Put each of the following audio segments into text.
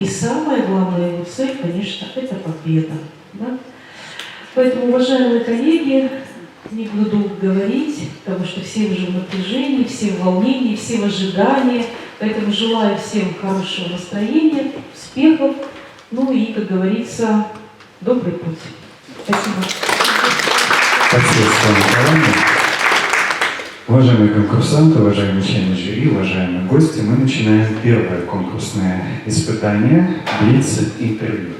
И самая главная его цель, конечно, это победа. Да? Поэтому, уважаемые коллеги, не буду долго говорить, потому что все уже в напряжении, все в волнении, все в ожидании. Поэтому желаю всем хорошего настроения, успехов, ну и, как говорится, добрый путь. Спасибо. Спасибо, Светлана Николаевна. Уважаемые конкурсанты, уважаемые члены жюри, уважаемые гости, мы начинаем первое конкурсное испытание «Блиц-интервью».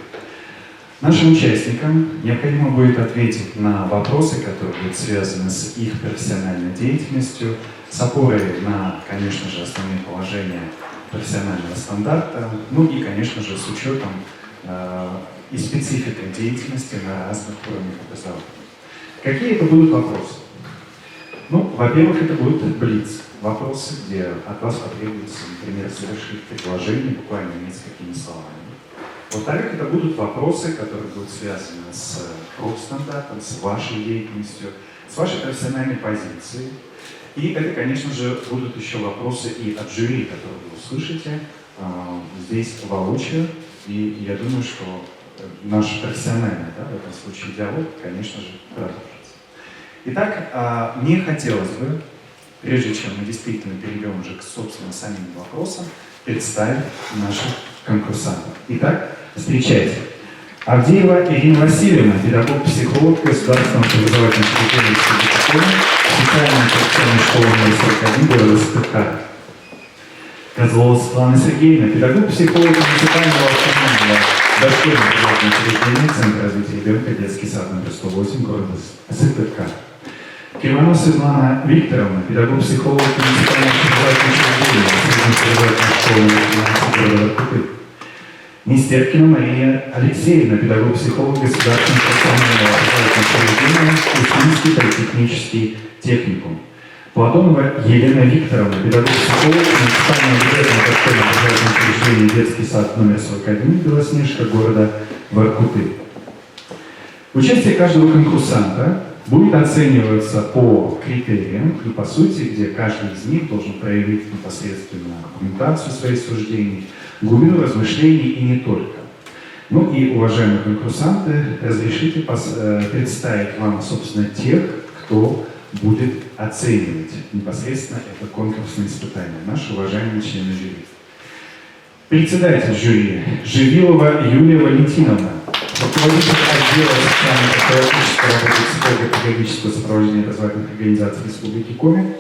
Нашим участникам необходимо будет ответить на вопросы, которые будут связаны с их профессиональной деятельностью, с опорой на, конечно же, основные положения профессионального стандарта, ну и, конечно же, с учетом и спецификой деятельности на разных уровнях образования. Какие это будут вопросы? Ну, во-первых, это будут блиц. Вопросы, где от вас потребуется, например, совершить предложение буквально несколькими словами. Во-вторых, это будут вопросы, которые будут связаны с профстандартом, с вашей деятельностью, с вашей профессиональной позицией. И это, конечно же, будут еще вопросы и от жюри, которые вы услышите здесь воочию. И я думаю, что наш профессиональный, да, в этом случае, диалог, конечно же, продолжится. Итак, мне хотелось бы, прежде чем мы действительно перейдем уже к, собственно, самим вопросам, представить наших конкурсантов. Итак, встречайте. Авдеева Ирина Васильевна, педагог-психолог Государственного образовательного учреждения специальной инфекционной школы номер 41 города Сыктывкара. Козлова Светлана Сергеевна, педагог-психолог муниципального автономного дошкольного образовательного учреждения Центра развития ребенка, детский сад номер 108 города Сыктывкара. Кирманова Светлана Викторовна, педагог-психолог муниципального образовательного учреждения школы города Купы. Нестеркина Мария Алексеевна, педагог-психолог Государственного национального образовательного учреждения Уфимский политехнический техникум. Платонова Елена Викторовна, педагог-психолог муниципального образовательного учреждения детский сад номер 41 Белоснежка города Воркуты. Участие каждого конкурсанта будет оцениваться по критериям, и по сути, где каждый из них должен проявить непосредственно аргументацию своих суждений, глубину размышлений и не только. Ну и, уважаемые конкурсанты, разрешите представить вам, собственно, тех, кто будет оценивать непосредственно это конкурсное испытание, наши уважаемые члены жюри. Председатель жюри Живилова Юлия Валентиновна, руководитель отдела социально-патриотической работы психолого-педагогического сопровождения образовательных организаций Республики Коми,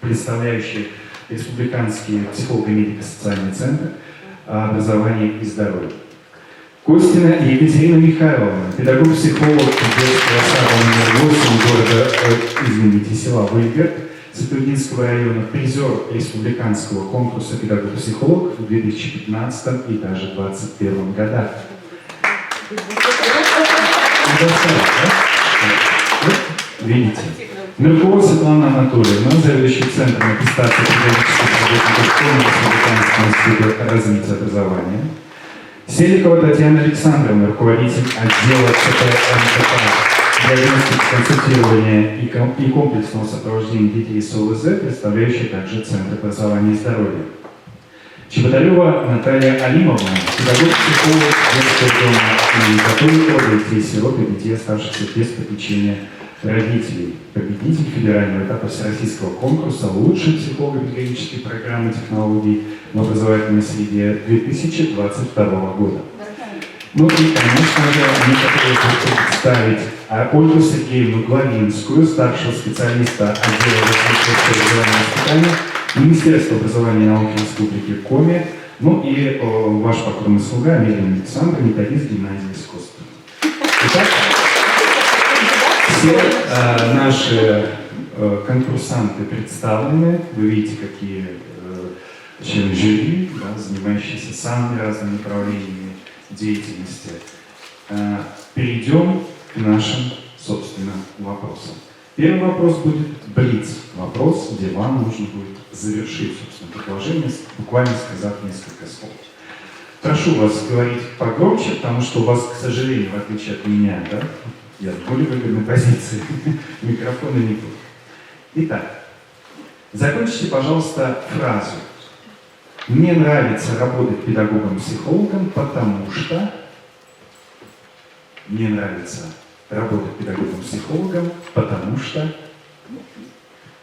представляющий Республиканский психолого-медико-социальный центр образования и здоровья. Костина Екатерина Михайловна, педагог-психолог детского сада номер 8 села Выльгерт Сытыгинского района, призер республиканского конкурса педагог-психолог в 2015 и даже 2021 годах. Видите? Ныркова Светлана Анатольевна, заведующий Центром аттестации педагогических работников школы Республиканского института развития образования. Селикова Татьяна Александровна, руководитель отдела ЦП диагностики, консультирования и комплексного сопровождения детей с ОВЗ, представляющая также Центр образования и здоровья. Чеботарева Наталья Алимовна, педагог-психолог детского дома для детей-сирот и детей, оставшихся без попечения родителей. Победитель федерального этапа всероссийского конкурса «Лучшие психолого-педагогические программы технологий в образовательной среде» 2022 года. Ну и, конечно же, мы хотели представить Ольгу Сергеевну Главинскую, старшего специалиста отдела развития образования и воспитания Министерства образования и науки Республики Коми, ну и ваш покорный слуга Мирина Александра, методист гимназии искусств. Итак, все наши конкурсанты представлены. Вы видите, какие члены жюри, да, занимающиеся самыми разными направлениями деятельности. Перейдем к нашим, собственно, вопросам. Первый вопрос будет блиц. Вопрос, где вам нужно будет завершить, собственно, предложение, буквально сказав несколько слов. Прошу вас говорить погромче, потому что у вас, к сожалению, в отличие от меня, да, я в более выгодной позиции, микрофона не будет. Итак, закончите, пожалуйста, фразу. Мне нравится работать педагогом-психологом, потому что... Мне нравится работать педагогом-психологом, потому что...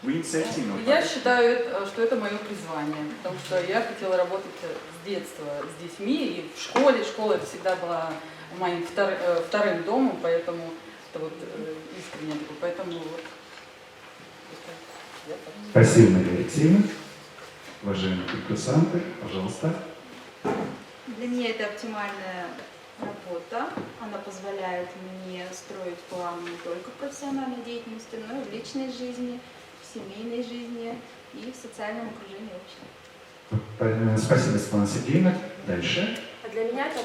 Вы инициативно. Я считаю, что это мое призвание, потому что я хотела работать с детства с детьми и в школе. Школа это всегда была моим вторым домом, поэтому это вот искренне такое. Поэтому вот это, Спасибо, Мария Алексеевна. Уважаемые конкурсанты, пожалуйста. Для меня это оптимальная работа. Она позволяет мне строить планы не только в профессиональной деятельности, но и в личной жизни, в семейной жизни и в социальном окружении общем. Спасибо, Светлана Сергеевна. Дальше. А для меня это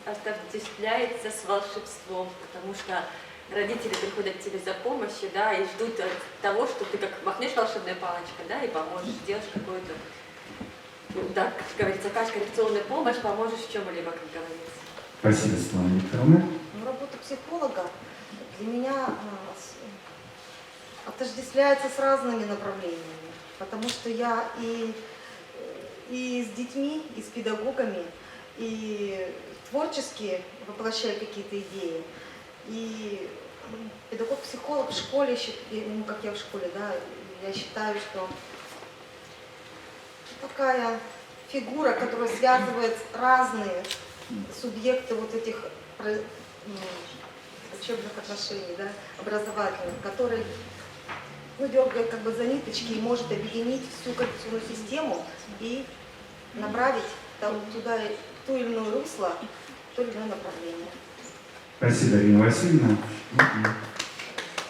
отождествляется с волшебством, потому что родители приходят к тебе за помощью, да, и ждут того, что ты как махнешь волшебной палочкой, да, и поможешь, сделаешь какую-то, ну, да, как говорится, окажешь коррекционную помощь, поможешь в чем-либо, как говорится. Спасибо, Светлана Викторовна. Ну, работа психолога для меня отождествляется с разными направлениями, потому что я и с детьми, и с педагогами, и творчески воплощаю какие-то идеи. И педагог-психолог в школе, ну, как я в школе, да, я считаю, что такая фигура, которая связывает разные субъекты вот этих учебных отношений, да, образовательных, который, ну, дергает как бы за ниточки и может объединить всю коррекционную систему и направить туда в то или иное русло, в то или иное направление. Спасибо, Ирина Васильевна.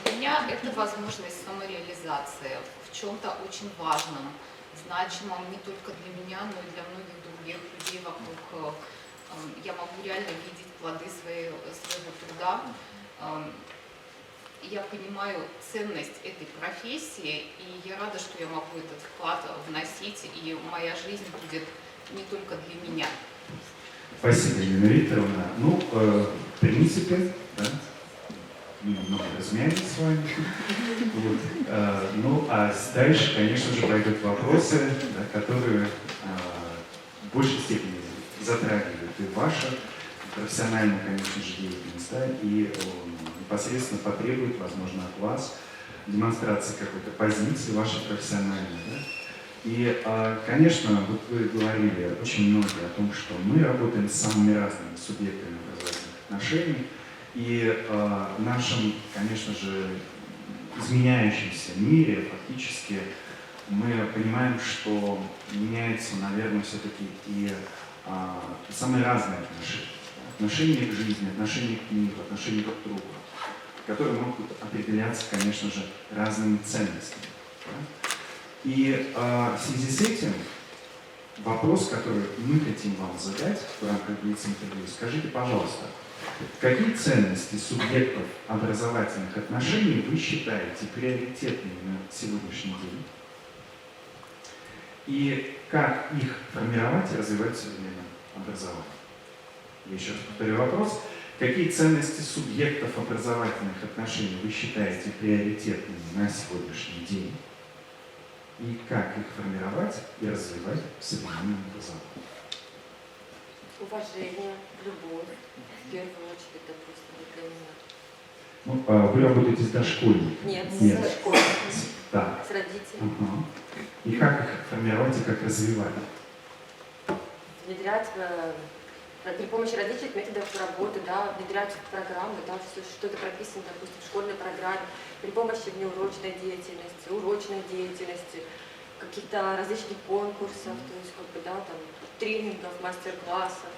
Для меня это возможность самореализации в чем-то очень важном, значимом не только для меня, но и для многих других людей вокруг. Я могу реально видеть плоды своего труда. Я понимаю ценность этой профессии, и я рада, что я могу этот вклад вносить, и моя жизнь будет не только для меня. Спасибо, Елена Викторовна. Ну, в принципе, да, мы немного размялись с вами. Вот. Ну, а дальше, конечно же, пойдут вопросы, да, которые в большей степени затрагивают и вашу профессиональную, конечно же, деятельность, да, и непосредственно потребует, возможно, от вас демонстрации какой-то позиции вашей профессиональной. Да? И, конечно, вот вы говорили очень много о том, что мы работаем с самыми разными субъектами образовательных отношений, и в нашем, конечно же, изменяющемся мире фактически мы понимаем, что меняется, наверное, все-таки и самые разные отношения. Отношения к жизни, отношения к миру, отношения друг к другу, которые могут определяться, конечно же, разными ценностями. Да? И в связи с этим вопрос, который мы хотим вам задать в рамках блиц-интервью, скажите, пожалуйста, какие ценности субъектов образовательных отношений вы считаете приоритетными на сегодняшний день? И как их формировать и развивать в современном образовании? Я еще раз повторю вопрос. Какие ценности субъектов образовательных отношений вы считаете приоритетными на сегодняшний день? И как их формировать и развивать в современном образовании? Уважение, любовь, в первую очередь, допустим, для меня. Ну, вы работаете с дошкольниками? Нет, Нет. со школой, Да. с родителями. Ага. И как их формировать и как развивать? Внедрять при помощи различных методов работы, да, внедрять в программы, да, что-то прописано, допустим, в школьной программе, при помощи внеурочной деятельности, урочной деятельности, каких-то различных конкурсов, то есть, как бы, да, там, тренингов, мастер-классов.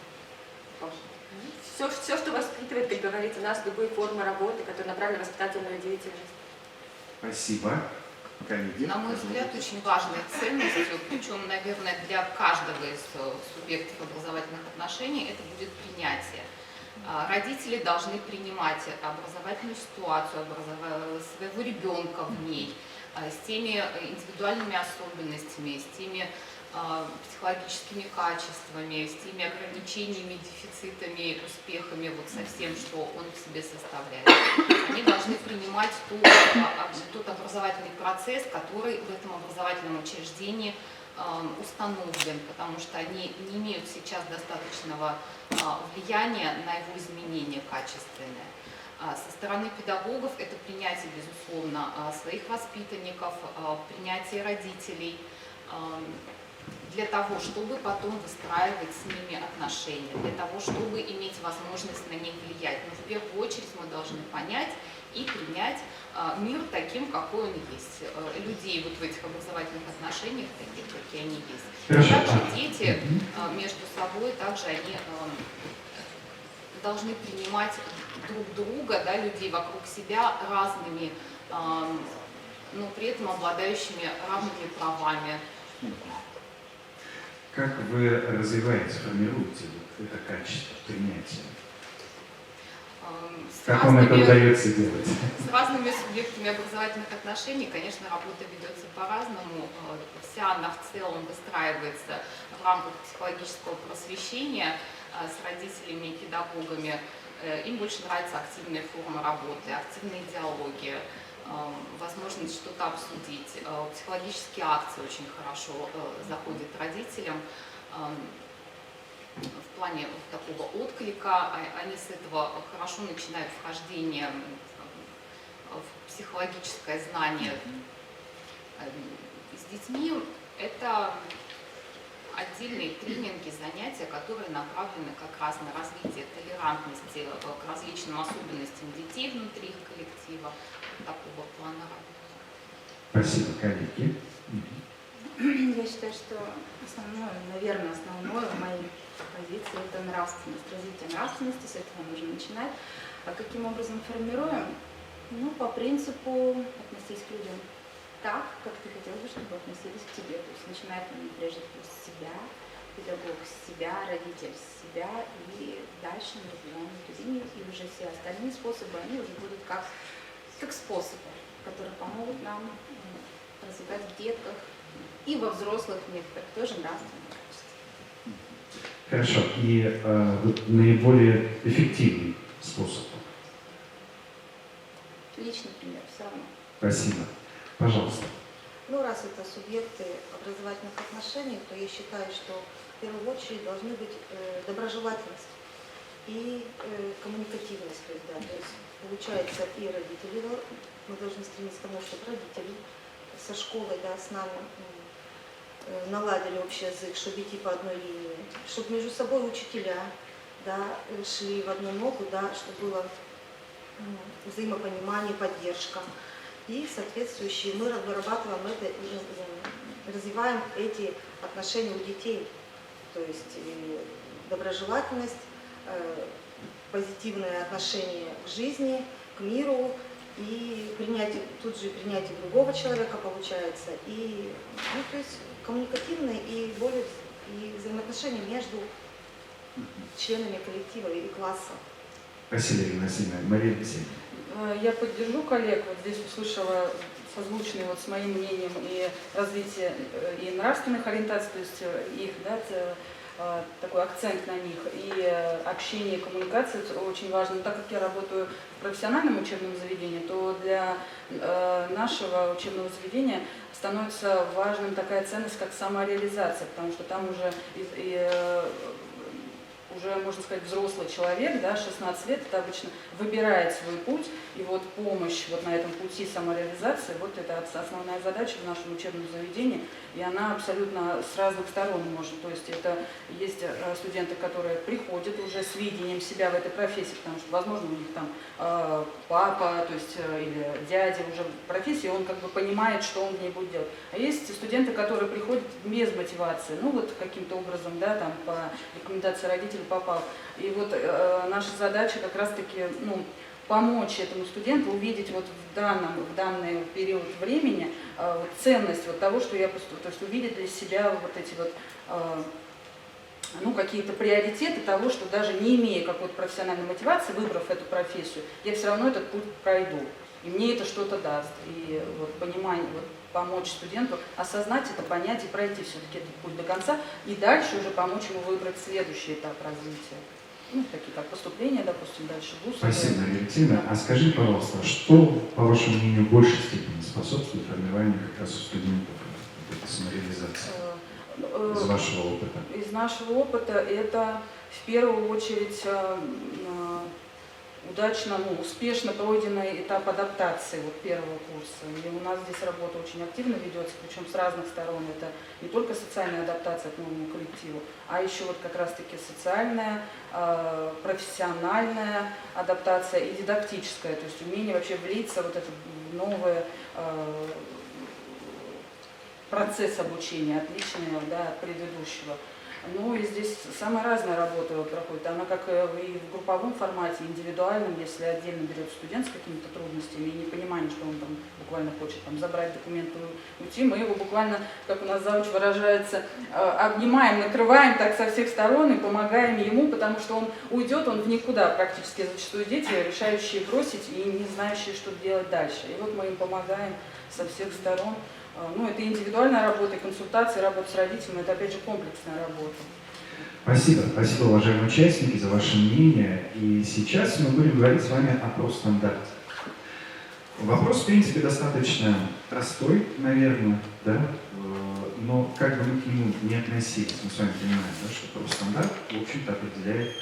Все, что воспитывает, как говорится, нас, любые формы работы, которые направлены на воспитательную деятельность. Спасибо. Коллеги, На мой взгляд, очень важной ценностью, причем, наверное, для каждого из субъектов образовательных отношений, это будет принятие. Родители должны принимать образовательную ситуацию, своего ребенка в ней, с теми индивидуальными особенностями, с теми психологическими качествами, с теми ограничениями, дефицитами, успехами, вот со всем, что он в себе составляет. Они должны принимать тот образовательный процесс, который в этом образовательном учреждении установлен, потому что они не имеют сейчас достаточного влияния на его изменение качественное. Со стороны педагогов это принятие, безусловно, своих воспитанников, принятие родителей, для того, чтобы потом выстраивать с ними отношения, для того, чтобы иметь возможность на них влиять. Но в первую очередь мы должны понять и принять мир таким, какой он есть. Людей вот в этих образовательных отношениях, таких, какие они есть. Также дети между собой, также они должны принимать друг друга, да, людей вокруг себя разными, но при этом обладающими равными правами. Как вы развиваете, формируете вот это качество принятия? Как вам это удается делать? С разными субъектами образовательных отношений, конечно, работа ведется по-разному. Вся она в целом выстраивается в рамках психологического просвещения с родителями и педагогами. Им больше нравятся активные формы работы, активные диалоги, возможность что-то обсудить. Психологические акции очень хорошо заходят родителям. В плане такого отклика, они с этого хорошо начинают вхождение в психологическое знание. С детьми это отдельные тренинги, занятия, которые направлены как раз на развитие толерантности к различным особенностям детей внутри их коллектива, такого плана работы. Спасибо, коллеги. Я считаю, что основное, наверное, основное в моей позиции это нравственность, развитие нравственности, с этого нужно начинать. А каким образом формируем? Ну, по принципу относись к людям так, как ты хотел бы, чтобы относились к тебе. То есть начинает он прежде всего с себя, педагог с себя, родитель с себя, и дальше мы развиваем эту линию, и уже все остальные способы, они уже будут как способы, которые помогут нам развивать в детках и во взрослых некоторых тоже нравственные качества. Хорошо. И наиболее эффективный способ? Личный пример, все равно. Спасибо. Пожалуйста. Ну, раз это субъекты образовательных отношений, то я считаю, что в первую очередь должны быть доброжелательность и коммуникативность. То есть получается, и родители, мы должны стремиться к тому, чтобы родители со школой, да, с нами наладили общий язык, чтобы идти по одной линии, чтобы между собой учителя, да, шли в одну ногу, да, чтобы было взаимопонимание, поддержка. И соответствующие мы вырабатываем это и развиваем эти отношения у детей. То есть доброжелательность, позитивное отношение к жизни, к миру и принятие, тут же принятие другого человека получается. И, ну, то есть коммуникативные и взаимоотношения между членами коллектива и класса. Спасибо, Ирина Васильевна. Мария Алексеевна. Я поддержу коллег. Вот здесь услышала созвучные вот с моим мнением и развитие и нравственных ориентаций, то есть их, да, такой акцент на них, и общение, коммуникация очень важно. Но так как я работаю в профессиональном учебном заведении, то для нашего учебного заведения становится важным такая ценность, как самореализация, потому что там уже уже, можно сказать, взрослый человек, да, 16 лет, это обычно выбирает свой путь, и вот помощь вот на этом пути самореализации, вот это основная задача в нашем учебном заведении, и она абсолютно с разных сторон может, то есть это есть студенты, которые приходят уже с видением себя в этой профессии, потому что, возможно, у них там папа, то есть или дядя уже в профессии, он как бы понимает, что он в ней будет делать. А есть студенты, которые приходят без мотивации, ну вот каким-то образом, да, там по рекомендации родителей попал. И вот наша задача как раз-таки, ну, помочь этому студенту увидеть вот в данный период времени вот ценность вот того, что я поступаю, то есть увидеть для себя вот эти вот ну, какие-то приоритеты того, что даже не имея какой-то профессиональной мотивации, выбрав эту профессию, я все равно этот путь пройду. И мне это что-то даст. И вот понимание, вот, помочь студенту осознать это, понять и пройти все-таки этот путь до конца, и дальше уже помочь ему выбрать следующий этап развития. Ну, такие как поступление, допустим, дальше в ВУЗ. Спасибо, Мария Алексеевна. А скажи, пожалуйста, что, по вашему мнению, в большей степени способствует формированию как раз у студентов этой самореализации? из вашего опыта? Из нашего опыта это в первую очередь удачно, успешно пройденный этап адаптации вот первого курса. И у нас здесь работа очень активно ведется, причем с разных сторон. Это не только социальная адаптация к новому коллективу, а еще вот как раз-таки социальная, профессиональная адаптация и дидактическая, то есть умение вообще влиться вот это в новый процесс обучения, отличный, да, от предыдущего. Ну и здесь самая разная работа проходит. Она как и в групповом формате, индивидуальном, если отдельно берет студент с какими-то трудностями и непониманием, что он там буквально хочет там забрать документы и уйти, мы его буквально, как у нас завуч выражается, обнимаем, накрываем так со всех сторон и помогаем ему, потому что он уйдет, он в никуда. Практически зачастую дети, решающие бросить и не знающие, что делать дальше. И вот мы им помогаем со всех сторон. Ну, это индивидуальная работа, и консультации, работа с родителями, это опять же комплексная работа. Спасибо. Спасибо, уважаемые участники, за ваше мнение. И сейчас мы будем говорить с вами о профстандарте. Вопрос, в принципе, достаточно простой, наверное, да? Но как бы мы к нему не относились, мы с вами понимаем, да, что профстандарт, в общем-то, определяет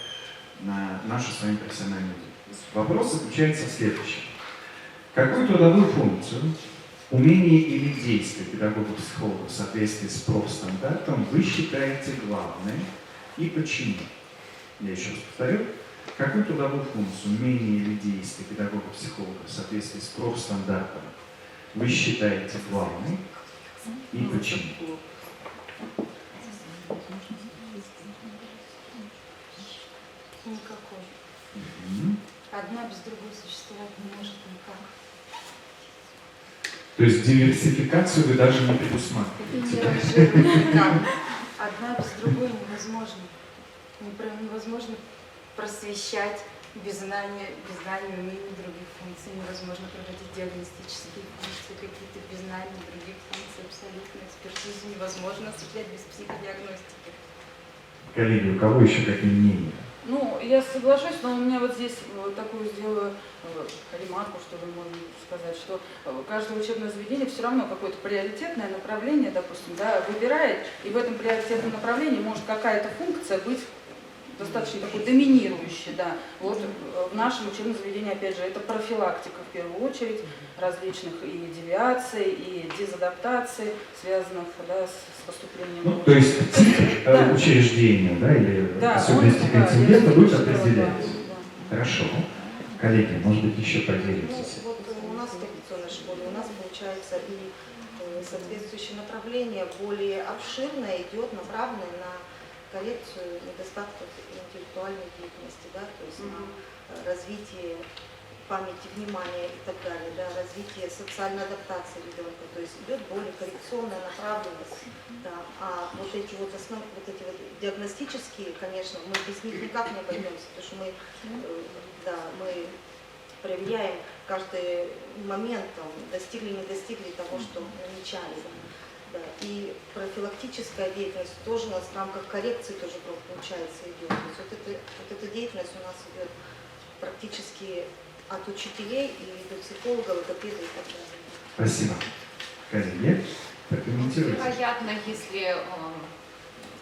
нашу с вами профессиональную деятельность. Вопрос заключается в следующем. Какую трудовую функцию, умение или действие педагога-психолога в соответствии с профстандартом вы считаете главной и почему? Я еще раз повторю. Какую трудовую функцию, умение или действие педагога-психолога в соответствии с профстандартом вы считаете главной и почему? Никакой. Мгм. Одна без другой существовать не может никак. То есть диверсификацию вы даже не предусматриваете? Не ранжируем никак. Одна без другой невозможно. Невозможно просвещать без знания умений других функций. Невозможно проводить диагностические функции какие-то без знания других функций. Абсолютно экспертизу невозможно осуществлять без психодиагностики. Коллеги, у кого еще какие мнения? Ну, я соглашусь, но у меня вот здесь такую сделаю ремарку, что ли, можно сказать, что каждое учебное заведение все равно какое-то приоритетное направление, допустим, да, выбирает, и в этом приоритетном направлении может какая-то функция быть достаточно такой доминирующей, да. Вот в нашем учебном заведении, опять же, это профилактика в первую очередь различных и девиаций, и дезадаптаций, связанных, да, с поступлением. Ну, то есть тип да. Учреждения, да, или Да, особенности он, контингента да, будет да, определять. да. Хорошо. Коллеги, может быть, еще Ну, поделитесь. вот у нас в традиционной школе, у нас получается и соответствующее направление более обширное идет, направленное на коррекцию недостатков интеллектуальной деятельности, да, то есть на развитие памяти, внимания и так далее, да, развитие социальной адаптации ребенка, то есть идет более коррекционная направленность, да, а вот эти вот диагностические, конечно, мы без них никак не обойдемся, потому что мы, да, мы проверяем каждый момент, там, достигли, не достигли того, что намечали. Да. И профилактическая деятельность тоже у нас в рамках коррекции тоже получается идет. То есть вот эта деятельность у нас идет практически от учителей и до психолога, логопеда и так далее. Спасибо. Коллеги, прокомментируйте. Вероятно, если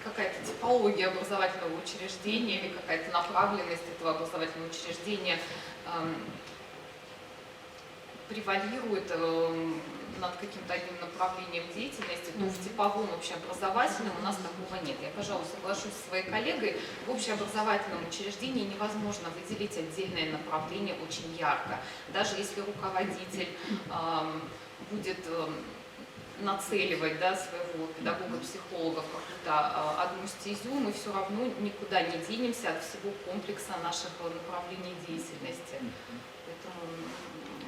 какая-то типология образовательного учреждения или какая-то направленность этого образовательного учреждения превалирует над каким-то одним направлением деятельности, то в типовом общеобразовательном у нас такого нет. Я, пожалуй, соглашусь со своей коллегой, в общеобразовательном учреждении невозможно выделить отдельное направление очень ярко. Даже если руководитель будет нацеливать, да, своего педагога-психолога в какую-то одну стезю, мы все равно никуда не денемся от всего комплекса наших направлений деятельности. Поэтому,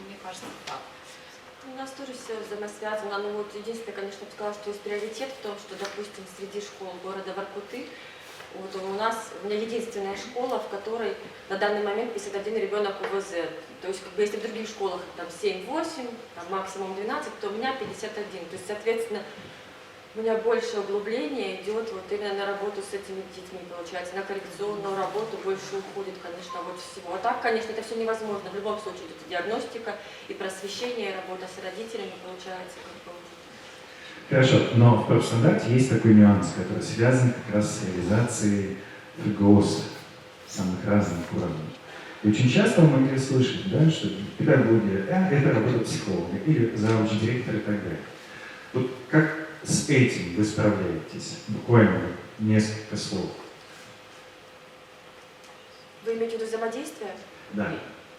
мне кажется, так. У нас тоже все взаимосвязано, но вот единственное, конечно, я бы сказала, что есть приоритет в том, что, допустим, среди школ города Воркуты, вот у меня единственная школа, в которой на данный момент 51 ребенок УВЗ. То есть, как бы, если в других школах там 7-8, там, максимум 12, то у меня 51. То есть, соответственно, у меня больше углубления идет вот именно на работу с этими детьми, получается, на коррекционную работу больше уходит, конечно, вот всего. А так, конечно, это все невозможно. В любом случае, это диагностика и просвещение, и работа с родителями, получается, как бы. Хорошо, но в профстандарте есть такой нюанс, который связан как раз с реализацией ФГОС самых разных уровней. И очень часто мы могли слышать, да, что педагогия это работа психолога или завуч, директора и так далее. Вот как с этим вы справляетесь? Буквально несколько слов. Вы имеете в виду взаимодействие? Да.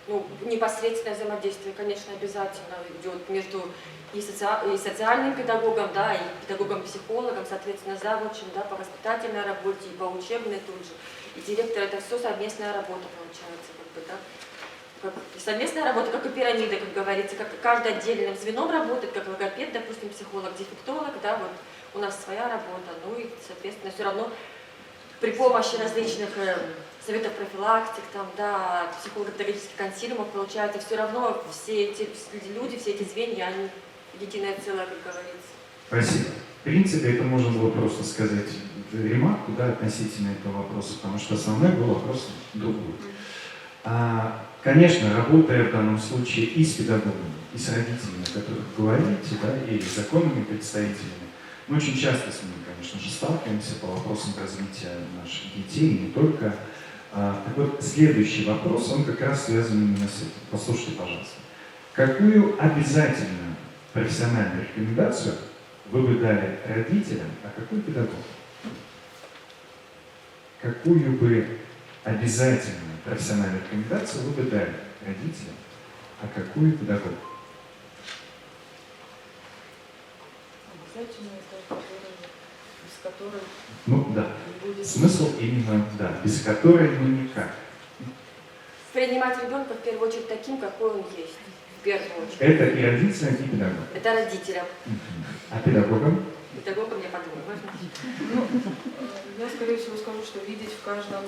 Ну, непосредственное взаимодействие, конечно, обязательно идет между и социальным педагогом, да, и педагогом-психологом, соответственно, завучем, да, по воспитательной работе, и по учебной тут же. И директор — это все совместная работа получается, как бы, да. Совместная работа, как и пирамида, как говорится, как каждый отдельным звеном работает, как логопед, допустим, психолог, дефектолог, да, вот у нас своя работа, ну и, соответственно, все равно при помощи различных советов профилактик, там, да, психолого-педагогических консилиумов, получается, все равно все эти люди, все эти звенья, они единое целое, как говорится. Спасибо. В принципе, это можно было просто сказать ремарку, да, относительно этого вопроса, потому что основной был вопрос другой. Конечно, работая в данном случае и с педагогами, и с родителями, о которых вы говорите, да, и с законными представителями, мы очень часто с ними, конечно же, сталкиваемся по вопросам развития наших детей, и не только. Так вот, следующий вопрос, он как раз связан именно с этим. Послушайте, пожалуйста. Какую обязательную профессиональную рекомендацию вы бы дали родителям, а какую педагогу? Какую бы обязательную профессиональную рекомендацию вы бы дали родителям, а какую педагогу? Обязательно это, без которой Ну да, не будет... смысл именно, да, без которой ну никак. Принимать ребенка в первую очередь таким, какой он есть. В первую очередь. Это и родителям, и педагогам. Это родителям. А педагогам? Педагогам я подумаю, важно. Ну, я, скорее всего, скажу, что видеть в каждом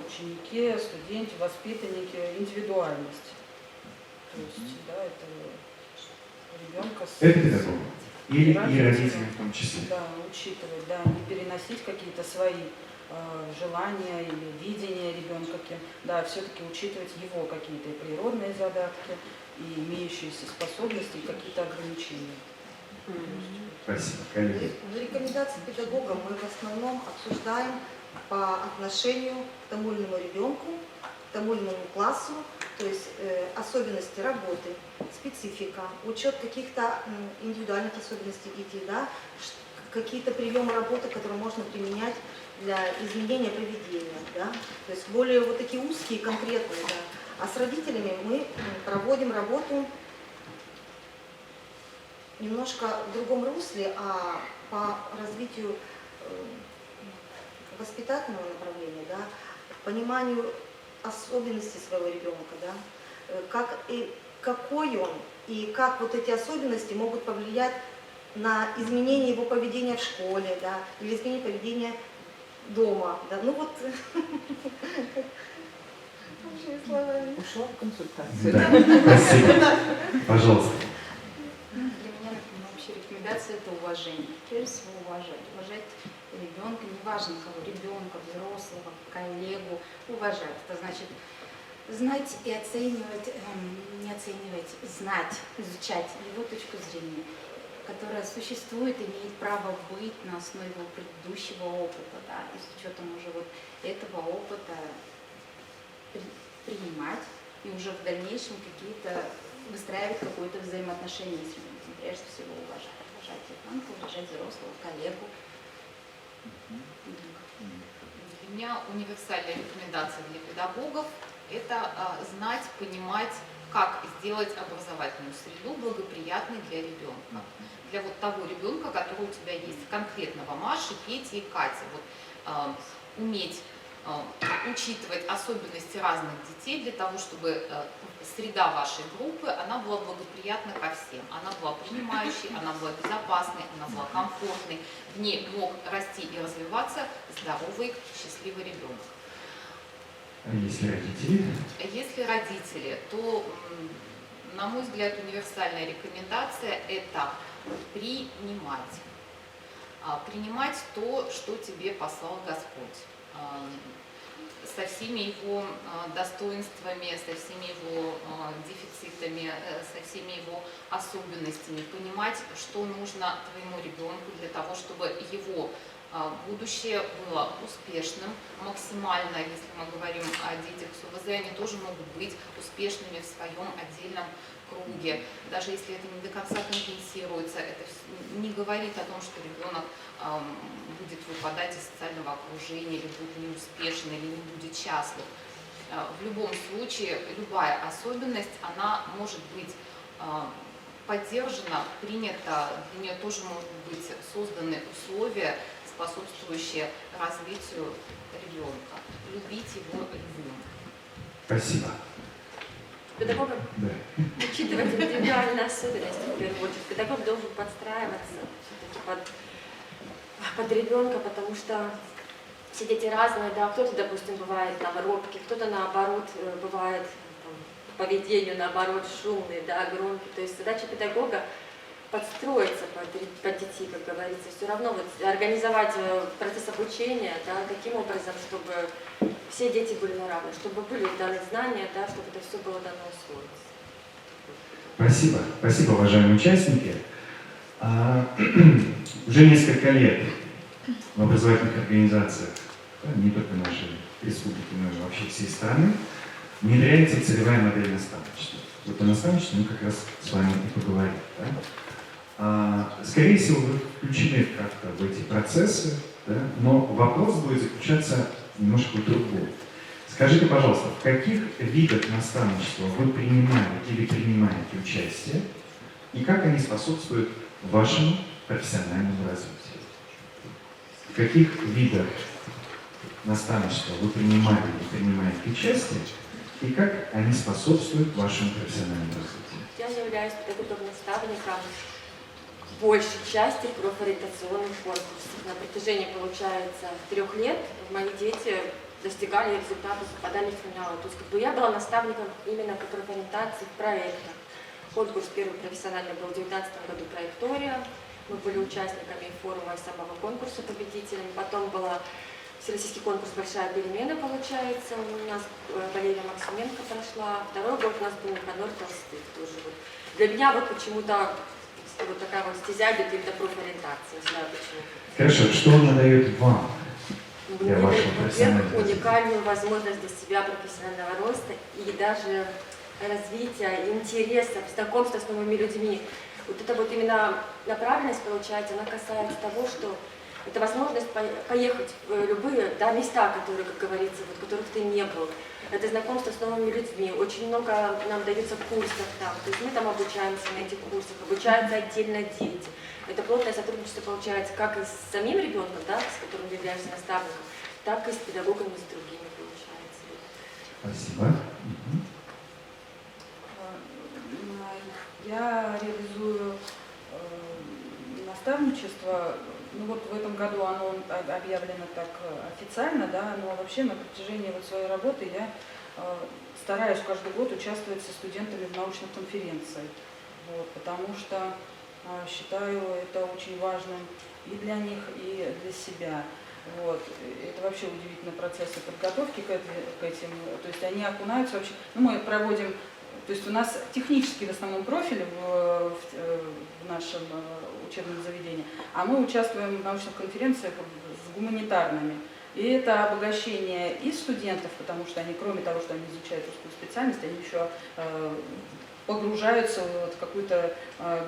ученике, студенте, воспитаннике индивидуальность. То есть, да, это ребенка с... Это педагогам. Или и родителям в том числе. Да, учитывать, да, не переносить какие-то свои желания или видения ребенка, да, все-таки учитывать его какие-то и природные задатки, и имеющиеся способности, и какие-то ограничения. Спасибо, коллеги. В рекомендации педагога мы в основном обсуждаем по отношению к тому или иному ребенку, к тому или иному классу, то есть особенности работы, специфика, учет каких-то индивидуальных особенностей детей, да, какие-то приемы работы, которые можно применять для изменения поведения, да, то есть более вот такие узкие, конкретные, да. А с родителями мы проводим работу немножко в другом русле, а по развитию воспитательного направления, да, пониманию особенностей своего ребенка, да, как и какой он, и как вот эти особенности могут повлиять на изменение его поведения в школе, да, или изменение поведения дома, да, ну вот, общими словами. Ушла в консультацию. Да, спасибо. Пожалуйста. Для меня, например, вообще рекомендация — это уважение. Прежде всего уважать. Уважать ребенка, неважно кого, ребенка, взрослого, коллегу, уважать. Это значит знать и оценивать, не оценивать, знать, изучать его точку зрения, которая существует, имеет право быть на основе его предыдущего опыта, да, и с учетом уже вот этого опыта принимать и уже в дальнейшем какие-то выстраивать какое-то взаимоотношение с ребенком. Прежде всего уважать. Уважать ребенка, уважать взрослого, коллегу. Для меня универсальная рекомендация для педагогов – это знать, понимать, как сделать образовательную среду благоприятной для ребенка. Для вот того ребенка, который у тебя есть, конкретного Маши, Пети и Кати. Вот, уметь учитывать особенности разных детей для того, чтобы среда вашей группы, она была благоприятна ко всем. Она была принимающей, она была безопасной, она была комфортной. В ней мог расти и развиваться здоровый, счастливый ребенок. А если родители? Если родители, то, на мой взгляд, универсальная рекомендация – это принимать. Принимать то, что тебе послал Господь. со всеми его достоинствами, со всеми его дефицитами, со всеми его особенностями, понимать, что нужно твоему ребенку для того, чтобы его будущее было успешным, максимально, если мы говорим о детях с ОВЗ, они тоже могут быть успешными в своем отдельном круге. Даже если это не до конца компенсируется, это не говорит о том, что ребенок будет выпадать из социального окружения, или будет неуспешен, или не будет счастлив. В любом случае, любая особенность, она может быть поддержана, принята, для нее тоже могут быть созданы условия, способствующие развитию ребенка. Любить его любым. Спасибо. Педагогам Да. учитывать индивидуальные особенности, в первую очередь. Педагог должен подстраиваться все-таки под ребенка, потому что все дети разные, да, кто-то, допустим, бывает робкий, кто-то, наоборот, бывает там, по поведению, наоборот, шумный, да, громкий. То есть задача педагога подстроиться под детей, как говорится, все равно вот организовать процесс обучения, да, таким образом, чтобы все дети были на равных, чтобы были даны знания, да, чтобы это все было дано усвоиться. Спасибо. Спасибо, уважаемые участники. Уже несколько лет в образовательных организациях, не только нашей республики, но и вообще всей страны, внедряется целевая модель наставничества. Вот о наставничестве мы как раз с вами и поговорим. Да? Скорее всего, вы включены как-то в эти процессы, да? Но вопрос будет заключаться немножко в другом. Скажите, пожалуйста, в каких видах наставничества вы принимали или принимаете участие, и как они способствуют вашему профессиональному развитию? В каких видах наставничества вы принимали или принимаете участие, и как они способствуют вашему профессиональному развитию? Я являюсь педагогом-наставником большей части профориентационных конкурсов. На протяжении, получается, 3 лет мои дети достигали результатов, попадали в финалы. То есть я была наставником именно по профориентации в проектах. Конкурс первый профессиональный был в 2019 году «Траектория». Мы были участниками форума и самого конкурса победителями. Потом была всероссийский конкурс «Большая перемена», получается. У нас Валерия Максименко прошла. 2-й год у нас был Никанор Толстых. Тоже вот. Для меня вот почему-то вот такая вот стезя идет именно профориентация. Не знаю почему. Хорошо, что она дает вам для вашего Во-первых, профессионального развития? уникальную возможность для себя профессионального роста и даже развития, интересов, знакомства с новыми людьми. Вот это вот именно направленность, получается, она касается того, что это возможность поехать в любые места, которые, как говорится, вот, в которых ты не был. Это знакомство с новыми людьми. Очень много нам дается курсов там. То есть мы там обучаемся на этих курсах, обучаются отдельно дети. Это плотное сотрудничество получается как и с самим ребенком, да, с которым ты являешься наставником, так и с педагогами, с другими, получается. Спасибо. Я реализую наставничество. Ну вот в этом году оно объявлено так официально, да, но вообще на протяжении вот своей работы я стараюсь каждый год участвовать со студентами в научных конференциях, вот, потому что считаю это очень важным и для них, и для себя. Вот. Это вообще удивительные процессы подготовки к этим. То есть они окунаются вообще. Ну, мы проводим. То есть у нас технический в основном профиль в нашем учебном заведении, а мы участвуем в научных конференциях с гуманитарными. И это обогащение и студентов, потому что они, кроме того, что они изучают узкую специальность, они еще погружаются в какую-то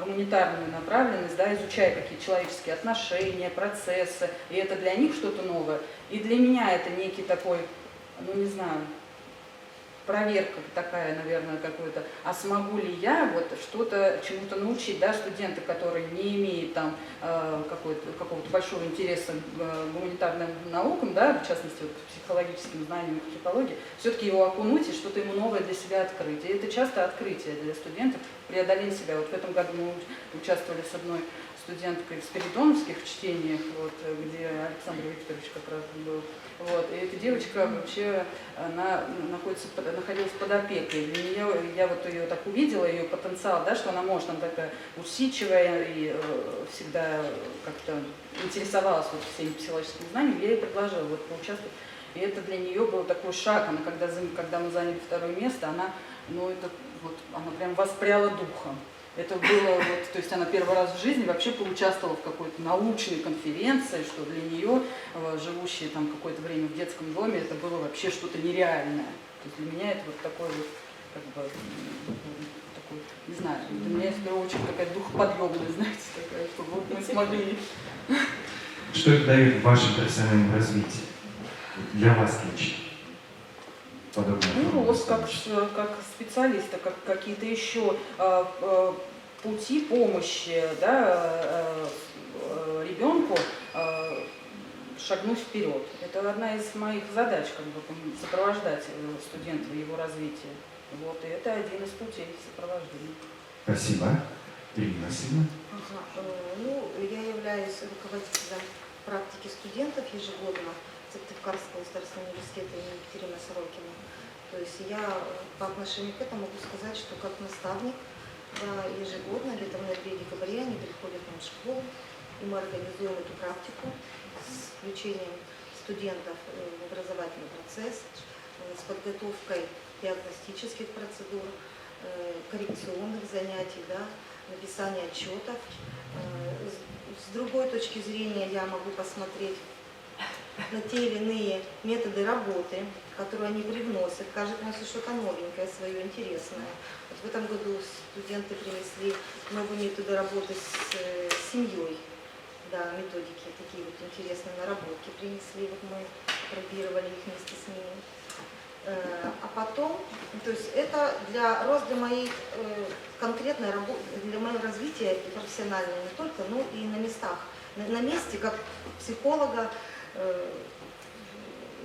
гуманитарную направленность, да, изучая какие человеческие отношения, процессы, и это для них что-то новое. И для меня это некий такой, ну не знаю, проверка такая, наверное, какой-то, а смогу ли я вот что-то, чему-то научить, да, студента, который не имеет там какого-то большого интереса к гуманитарным наукам, да, в частности, вот, психологическим знаниям психологии, все-таки его окунуть и что-то ему новое для себя открыть. И это часто открытие для студентов, преодоление себя. Вот в этом году мы участвовали с одной студенткой в спиридоновских чтениях, вот, где Александр Викторович как раз был. Вот, и эта девочка вообще, она находилась под опекой. Для нее, я вот ее так увидела, ее потенциал, да, что она может, она такая усидчивая и всегда как-то интересовалась вот всеми психологическими знаниями, я ей предложила вот поучаствовать. И это для нее был такой шаг. Она, когда мы заняли второе место, она, ну, это, вот, она прям воспряла духом. Это было, вот, то есть она первый раз в жизни вообще поучаствовала в какой-то научной конференции, что для нее, живущей там какое-то время в детском доме, это было вообще что-то нереальное. То есть для меня это вот такой вот, как бы, такой, не знаю, для меня в первую очередь какая-то духоподъемная, знаете, такая, что вот мы смогли. Что это дает в вашем профессиональном развитии? Для вас лично? Подобное. Ну, рост как специалиста, как какие-то еще пути помощи, да, ребенку шагнуть вперед. Это одна из моих задач, как бы сопровождать студента в его развитии. Вот, и это один из путей сопровождения. Спасибо. Ирина Васильевна. Ну, я являюсь руководителем практики студентов ежегодно Сыктывкарского государственного университета имени Екатерины Сорокина. То есть я по отношению к этому могу сказать, что как наставник ежегодно, летом, ноябре, декабре они приходят к нам в школу, и мы организуем эту практику с включением студентов в образовательный процесс, с подготовкой диагностических процедур, коррекционных занятий, да, написания отчетов. С другой точки зрения я могу посмотреть на те или иные методы работы, которые они привносят. Каждый приносит что-то новенькое, свое интересное. Вот в этом году студенты принесли новые методы работы с семьей. Да, методики такие вот интересные наработки принесли. Вот мы пробировали их вместе с ними. А потом, то есть это рост моей конкретной работы, для моего развития профессионального не только, но и на местах. На месте, как психолога,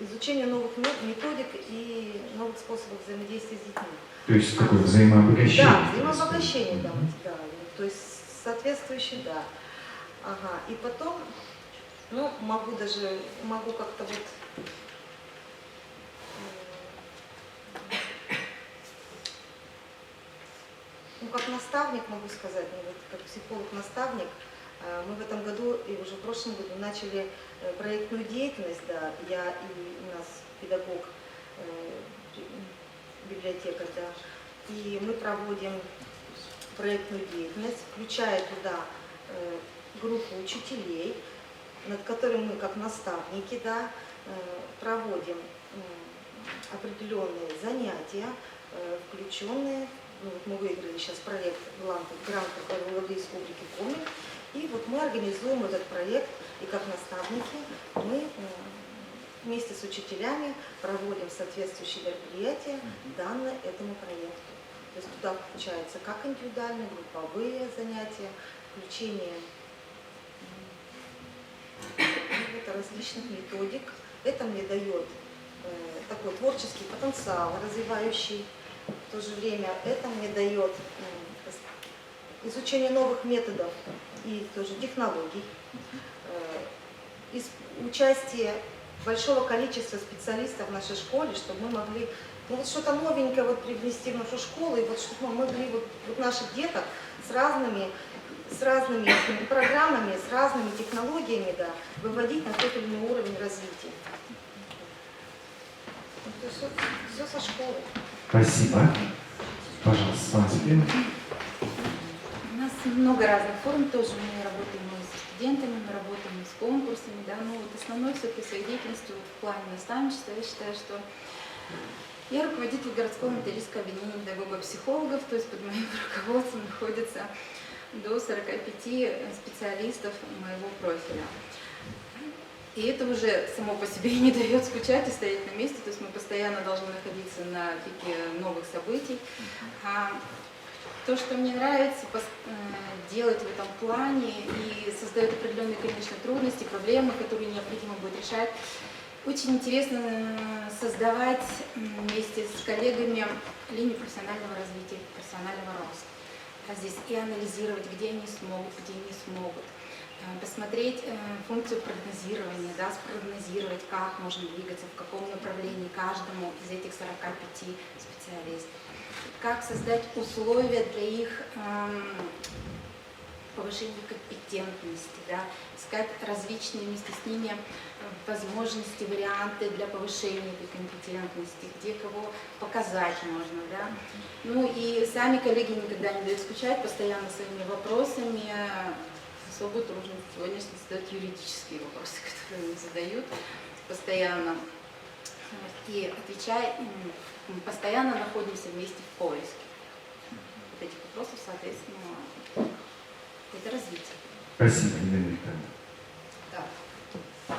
изучение новых методик и новых способов взаимодействия с детьми. То есть такое взаимообогащение. Да, взаимообогащение, да, то есть соответствующее, да. Ага, и потом, ну, могу как-то вот как наставник могу сказать, вот как психолог-наставник, мы в этом году и уже в прошлом году начали проектную деятельность, да, я и у нас педагог, библиотекарь, да, и мы проводим проектную деятельность, включая туда группу учителей, над которыми мы как наставники, да, проводим определенные занятия, включенные. Ну, вот мы выиграли сейчас проект в рамках Республики Коми. И вот мы организуем этот проект, и как наставники мы вместе с учителями проводим соответствующие мероприятия, данные этому проекту. То есть туда включаются как индивидуальные, групповые занятия, включение различных методик. Это мне дает такой творческий потенциал, развивающий. В то же время это мне дает изучение новых методов и тоже технологий, участие большого количества специалистов в нашей школе, чтобы мы могли вот что-то новенькое вот привнести в нашу школу, и вот чтобы мы могли вот наших деток с разными программами, с разными технологиями, да, выводить на тот или иной уровень развития. Это все со школы. Спасибо. Пожалуйста, Светлана. У нас много разных форм тоже. Мы работаем с студентами, мы работаем с конкурсами, да, но вот основной все-таки своей деятельностью вот в плане наставничества я считаю, что я руководитель городского методического объединения педагогов-психологов, то есть под моим руководством находится до 45 специалистов моего профиля. И это уже само по себе не дает скучать и стоять на месте, то есть мы постоянно должны находиться на пике новых событий. А то, что мне нравится делать в этом плане и создает определенные, конечно, трудности, проблемы, которые необходимо будет решать, очень интересно создавать вместе с коллегами линию профессионального развития, профессионального роста. А здесь и анализировать, где они смогут, где не смогут. Посмотреть функцию прогнозирования, да, спрогнозировать, как можно двигаться, в каком направлении каждому из этих 45 специалистов. Как создать условия для их повышение компетентности, да, искать различные вместе с ними возможности, варианты для повышения этой компетентности, где кого показать можно, да. Ну и сами коллеги никогда не дают скучать, постоянно своими вопросами. Особую трудность сегодня задают юридические вопросы, которые они задают постоянно. И отвечая, постоянно находимся вместе в поиске вот этих вопросов, соответственно, это развитие. Спасибо, Елена Викторовна. Да.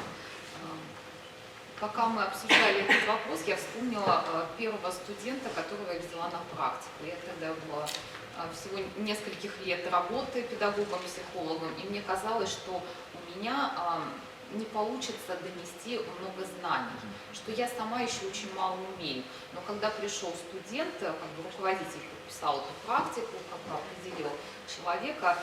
Пока мы обсуждали этот вопрос, я вспомнила первого студента, которого я взяла на практику. Я тогда была всего нескольких лет работы педагогом-психологом, и мне казалось, что у меня не получится донести много знаний, что я сама еще очень мало умею. Но когда пришел студент, как бы руководитель подписал эту практику, как бы определил человека,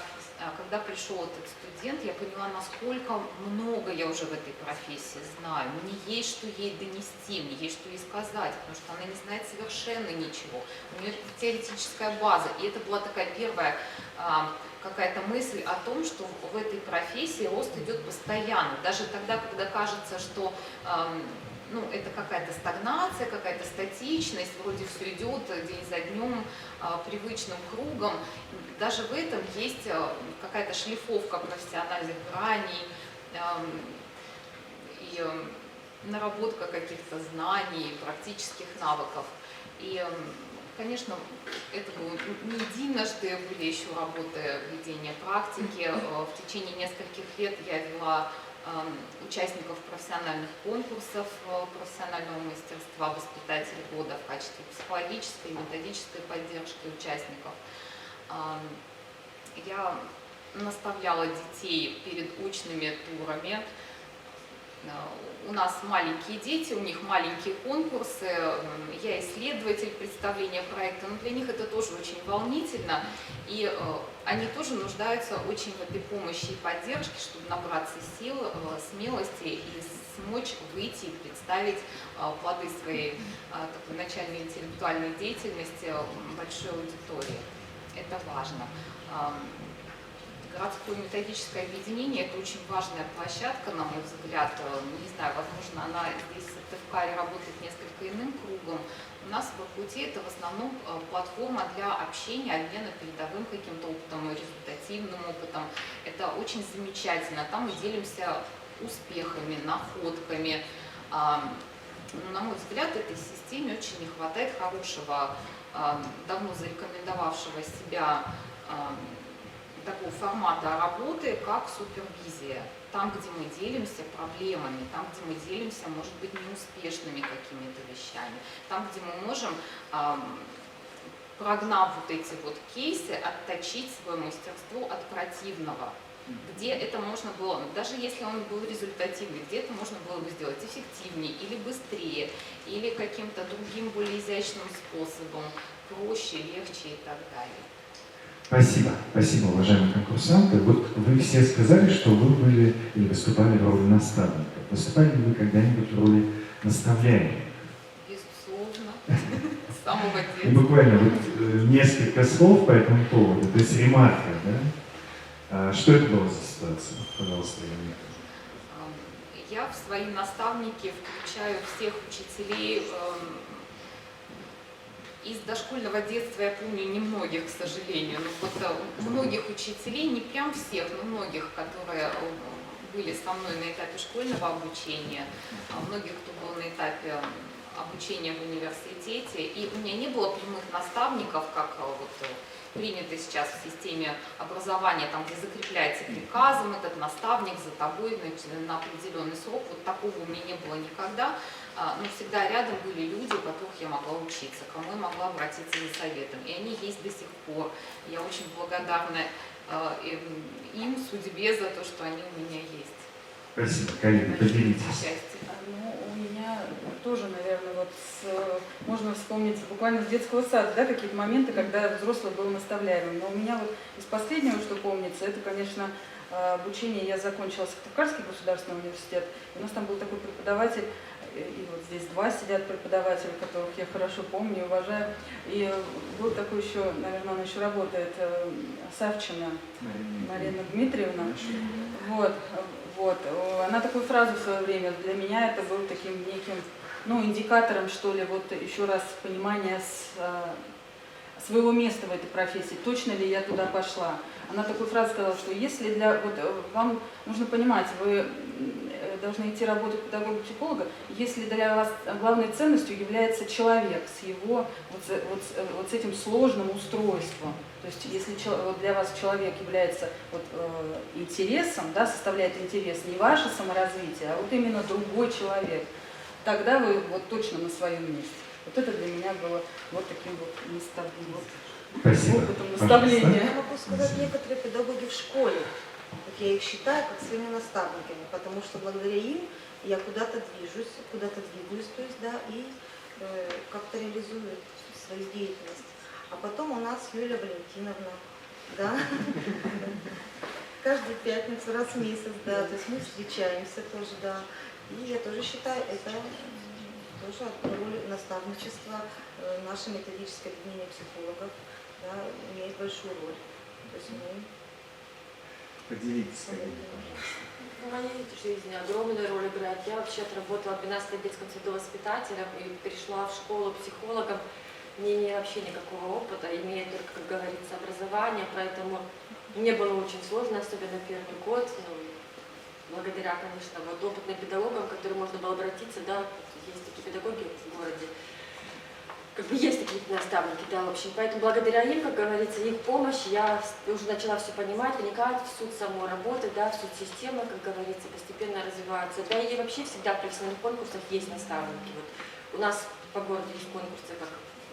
когда пришел этот студент, я поняла, насколько много я уже в этой профессии знаю. Мне есть что ей донести, мне есть что ей сказать, потому что она не знает совершенно ничего. У нее теоретическая база. И это была такая первая какая-то мысль о том, что в этой профессии рост идет постоянно. Даже тогда, когда кажется, что ну, это какая-то стагнация, какая-то статичность, вроде все идет день за днем привычным кругом. Даже в этом есть какая-то шлифовка профессиональных граней и наработка каких-то знаний, практических навыков. И, конечно, это было не единожды, были еще работы ведения практики. В течение нескольких лет я вела участников профессиональных конкурсов профессионального мастерства «Воспитатель года» в качестве психологической и методической поддержки участников. Я наставляла детей перед очными турами. У нас маленькие дети, у них маленькие конкурсы, я исследователь представления проекта, но для них это тоже очень волнительно, и они тоже нуждаются очень в этой помощи и поддержке, чтобы набраться сил, смелости и смочь выйти и представить плоды своей такой начальной интеллектуальной деятельности большой аудитории. Это важно. Городское методическое объединение – это очень важная площадка, на мой взгляд. Не знаю, возможно, она здесь в Сыктывкаре работает несколько иным кругом. У нас в Воркуте это в основном платформа для общения, обмена передовым каким-то опытом, результативным опытом. Это очень замечательно. Там мы делимся успехами, находками. На мой взгляд, этой системе очень не хватает хорошего, давно зарекомендовавшего себя такого формата работы, как супервизия. Там, где мы делимся проблемами, там, где мы делимся, может быть, неуспешными какими-то вещами, там, где мы можем, прогнав вот эти вот кейсы, отточить свое мастерство от противного. Где это можно было, даже если он был результативный, где это можно было бы сделать эффективнее или быстрее, или каким-то другим, более изящным способом, проще, легче и так далее. Спасибо. Спасибо, уважаемые конкурсанты. Вот вы все сказали, что вы были или выступали в роли наставника. Выступали ли вы когда-нибудь в роли наставляемых? Безусловно. С самого И детства. буквально вот несколько слов по этому поводу, то есть ремарка, да? Что это была за ситуация? Пожалуйста, Елена. Я в свои наставники включаю всех учителей. Из дошкольного детства я помню немногих, к сожалению, но вот многих учителей, не прям всех, но многих, которые были со мной на этапе школьного обучения, многих, кто был на этапе обучения в университете, и у меня не было прямых наставников, как вот принято сейчас в системе образования, там, где закрепляется приказом этот наставник за тобой на определенный срок. Вот такого у меня не было никогда. Но всегда рядом были люди, у которых я могла учиться, кому я могла обратиться за советом. И они есть до сих пор. Я очень благодарна им, судьбе, за то, что они у меня есть. Спасибо, коллеги, поделитесь. Счастье. Ну, у меня тоже, наверное, вот можно вспомнить буквально с детского сада, да, какие-то моменты, когда взрослый был наставляемым. Но у меня вот из последнего, что помнится, это, конечно, обучение. Я закончила Сыктывкарский государственный университет. У нас там был такой преподаватель и вот здесь два сидят преподавателя, которых я хорошо помню и уважаю. И был такой еще, наверное, она еще работает, Савчина Марина Дмитриевна. Вот. Она такую фразу в свое время, для меня это был таким неким, ну, индикатором, что ли, вот еще раз понимание своего места в этой профессии, точно ли я туда пошла. Она такую фразу сказала, что если вам нужно понимать, вы должны идти работать педагога-психолога, если для вас главной ценностью является человек с его вот с этим сложным устройством. То есть если для вас человек является интересом, да, составляет интерес не ваше саморазвитие, а вот именно другой человек, тогда вы вот точно на своем месте. Вот это для меня было вот таким вот опытом наставления. Я могу сказать, некоторые педагоги в школе, вот я их считаю как своими наставниками, потому что благодаря им я куда-то двигаюсь, то есть, да, и как-то реализую свою деятельность. А потом у нас Юлия Валентиновна, да, каждую пятницу, раз в месяц, да, то есть мы встречаемся тоже, да, и я тоже считаю, это тоже роль наставничества, наше методическое объединение психологов, да, имеет большую роль. То есть мы... Поделитесь, пожалуйста. В моей жизни огромную роль играет. Я вообще отработала 12 лет детским садовоспитателем и перешла в школу психологом, не имея вообще никакого опыта, имея только, как говорится, образование, поэтому мне было очень сложно, особенно первый год. Благодаря, конечно, вот опытным педагогам, к которым можно было обратиться, да, есть такие педагоги в городе, как бы есть такие наставники, да, в общем, поэтому благодаря им, как говорится, их помощь, я уже начала все понимать, вникать в суть самой работы, да, в суть системы, как говорится, постепенно развиваться. Да, и вообще всегда в профессиональных конкурсах есть наставники. Вот у нас по городу есть конкурсы, как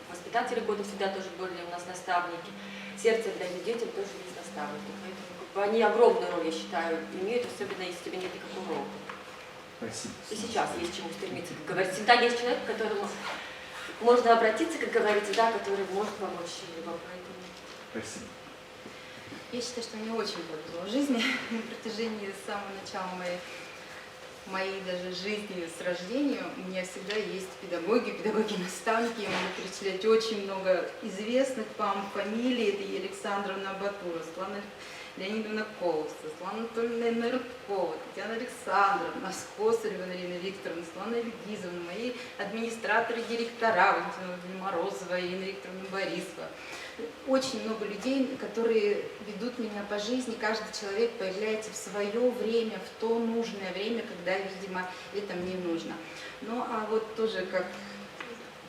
воспитатели года всегда тоже были у нас наставники, сердце для детей тоже есть наставники. Поэтому как бы, они огромную роль, я считаю, имеют, особенно если у тебя нет никакого опыта. Спасибо. И сейчас есть к чему стремиться, как говорится. Всегда есть человек, к которому можно обратиться, как говорится, да, который может помочь чем-либо. Поэтому... Спасибо. Я считаю, что мне очень повезло в жизни на протяжении самого начала моей даже жизни с рождения. У меня всегда есть педагоги-наставники. Я могу перечислять очень много известных вам фамилий. Это и Александровна Батура, Светлана Леонидовна Колоса, Светлана Анатольевна Рыбкова, Татьяна Александровна, Скосарева Ирина Викторовна, Светлана Ильгизовна, мои администраторы, директора, Валентина Морозова, Ирина Викторовна Борисова. Очень много людей, которые ведут меня по жизни. Каждый человек появляется в свое время, в то нужное время, когда, видимо, это мне нужно. Ну, а вот тоже, как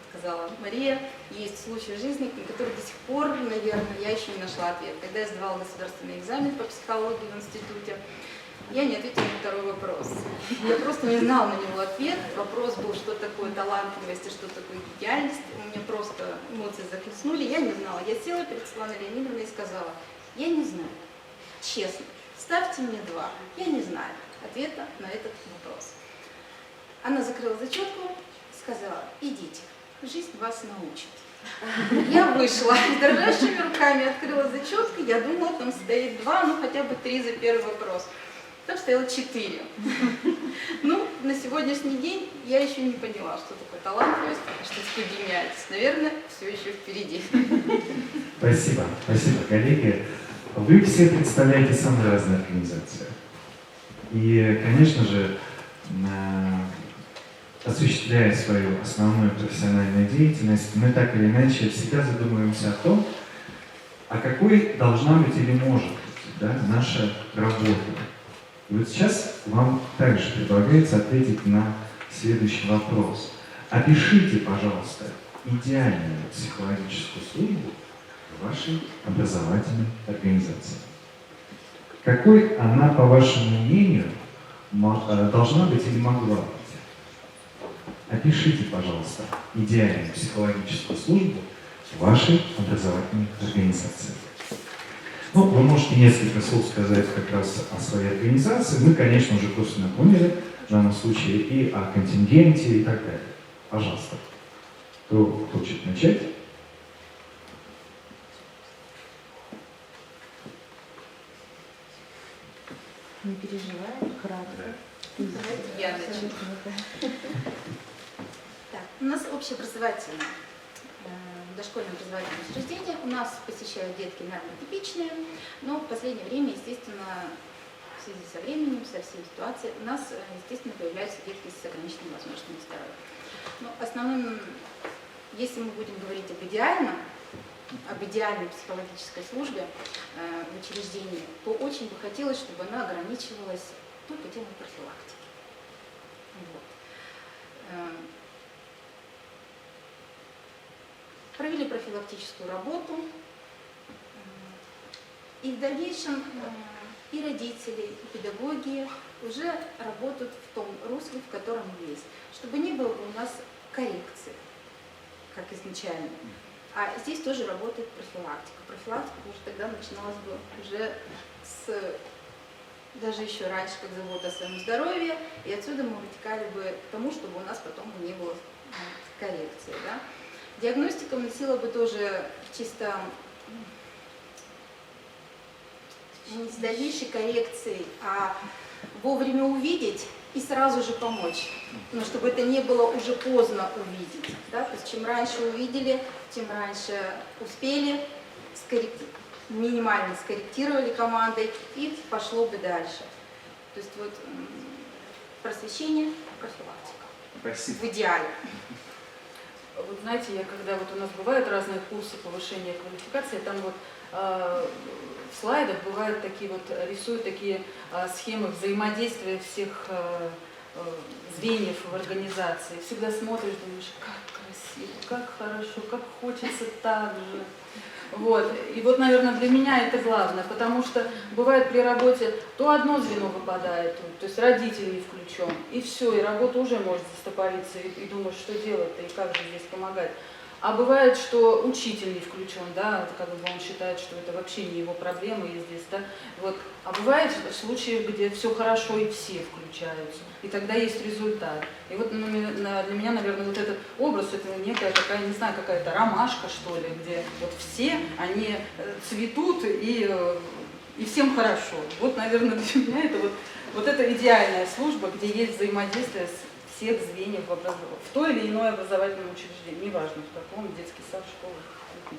сказала Мария, есть случаи в жизни, на которые до сих пор, наверное, я еще не нашла ответ. Когда я сдавала государственный экзамен по психологии в институте, я не ответила на второй вопрос. Я просто не знала на него ответ. Вопрос был, что такое талантливость и что такое идеальность. У меня просто эмоции захлестнули. Я не знала. Я села перед Светланой Леонидовной и сказала: я не знаю. Честно, ставьте мне 2. Я не знаю ответа на этот вопрос. Она закрыла зачетку и сказала: идите, жизнь вас научит. Я вышла, с дрожащими руками открыла зачетку. Я думала, там стоит 2, ну хотя бы 3 за первый вопрос. Там стояло 4. Ну, на сегодняшний день я еще не поняла, что такое талантливость, что такое гениальность. Наверное, все еще впереди. Спасибо. Спасибо, коллеги. Вы все представляете самые разные организации. И, конечно же, осуществляя свою основную профессиональную деятельность, мы так или иначе всегда задумываемся о том, а какой должна быть или может быть, да, наша работа. И вот сейчас вам также предлагается ответить на следующий вопрос. Опишите, пожалуйста, идеальную психологическую службу в вашей образовательной организации. Какой она, по вашему мнению, должна быть или могла быть? Опишите, пожалуйста, идеальную психологическую службу в вашей образовательной организации. Ну, вы можете несколько слов сказать как раз о своей организации. Мы, конечно, уже просто напомнили в данном случае и о контингенте и так далее. Пожалуйста. Кто хочет начать? Не переживай, кратко. Я начну. общеобразовательное, дошкольное образовательное учреждение. У нас посещают детки нормотипичные, но в последнее время, естественно, в связи со временем, со всей ситуацией, у нас, естественно, появляются детки с ограниченными возможностями здоровья. Но основным, если мы будем говорить об идеальной психологической службе в учреждении, то очень бы хотелось, чтобы она ограничивалась только темой профилактики. Вот. Провели профилактическую работу, и в дальнейшем и родители, и педагоги уже работают в том русле, в котором есть, чтобы не было у нас коррекции, как изначально. А здесь тоже работает профилактика. Профилактика уже тогда начиналась бы уже даже еще раньше, как забота о своем здоровье, и отсюда мы вытекали бы к тому, чтобы у нас потом не было коррекции. Да? Диагностика носила бы тоже чисто не с дальнейшей коррекцией, а вовремя увидеть и сразу же помочь. Но чтобы это не было уже поздно увидеть. Да? То есть чем раньше увидели, тем раньше успели, минимально скорректировали командой и пошло бы дальше. То есть вот просвещение, профилактика. Спасибо. В идеале. Вот знаете, когда вот у нас бывают разные курсы повышения квалификации, там вот в слайдах бывают такие вот, рисуют такие схемы взаимодействия всех звеньев в организации. Всегда смотришь, думаешь, как красиво, как хорошо, как хочется так же. Вот. И вот, наверное, для меня это главное, потому что бывает при работе то одно звено выпадает, то есть родитель не включен, и все, и работа уже может застопориться, и думаешь, что делать-то, и как же здесь помогать. А бывает, что учитель не включен, да, как бы он считает, что это вообще не его проблема, и здесь, да. Вот. А бывает случаи, где все хорошо и все включаются, и тогда есть результат. И вот для меня, наверное, вот этот образ, это некая такая, не знаю, какая-то ромашка, что ли, где вот все, они цветут и всем хорошо. Вот, наверное, для меня это вот эта идеальная служба, где есть взаимодействие всех звеньев в той или иной образовательном учреждении, неважно в каком, детский сад, школа.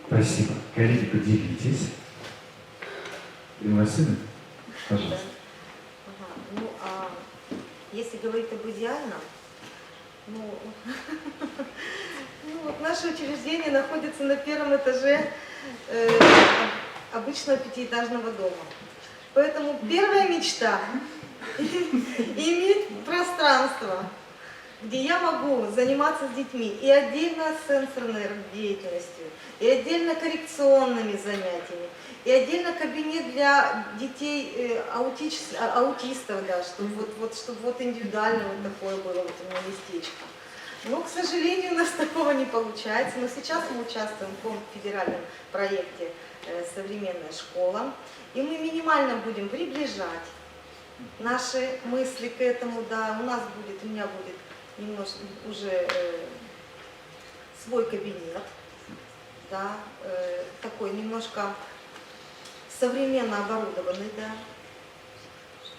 Спасибо. Коллеги, поделитесь. Ирина Васильевна, пожалуйста. Ага. Ну, а если говорить об идеальном, вот наше учреждение находится на первом этаже обычного пятиэтажного дома. Поэтому первая мечта – иметь пространство, где я могу заниматься с детьми и отдельно сенсорной деятельностью, и отдельно коррекционными занятиями, и отдельно кабинет для детей аутистов, да, чтобы чтобы индивидуально вот такое было вот у меня местечко. Но, к сожалению, у нас такого не получается. Но сейчас мы участвуем в федеральном проекте «Современная школа», и мы минимально будем приближать наши мысли к этому. Да, у меня будет немножко уже свой кабинет, да, такой немножко современно оборудованный, да,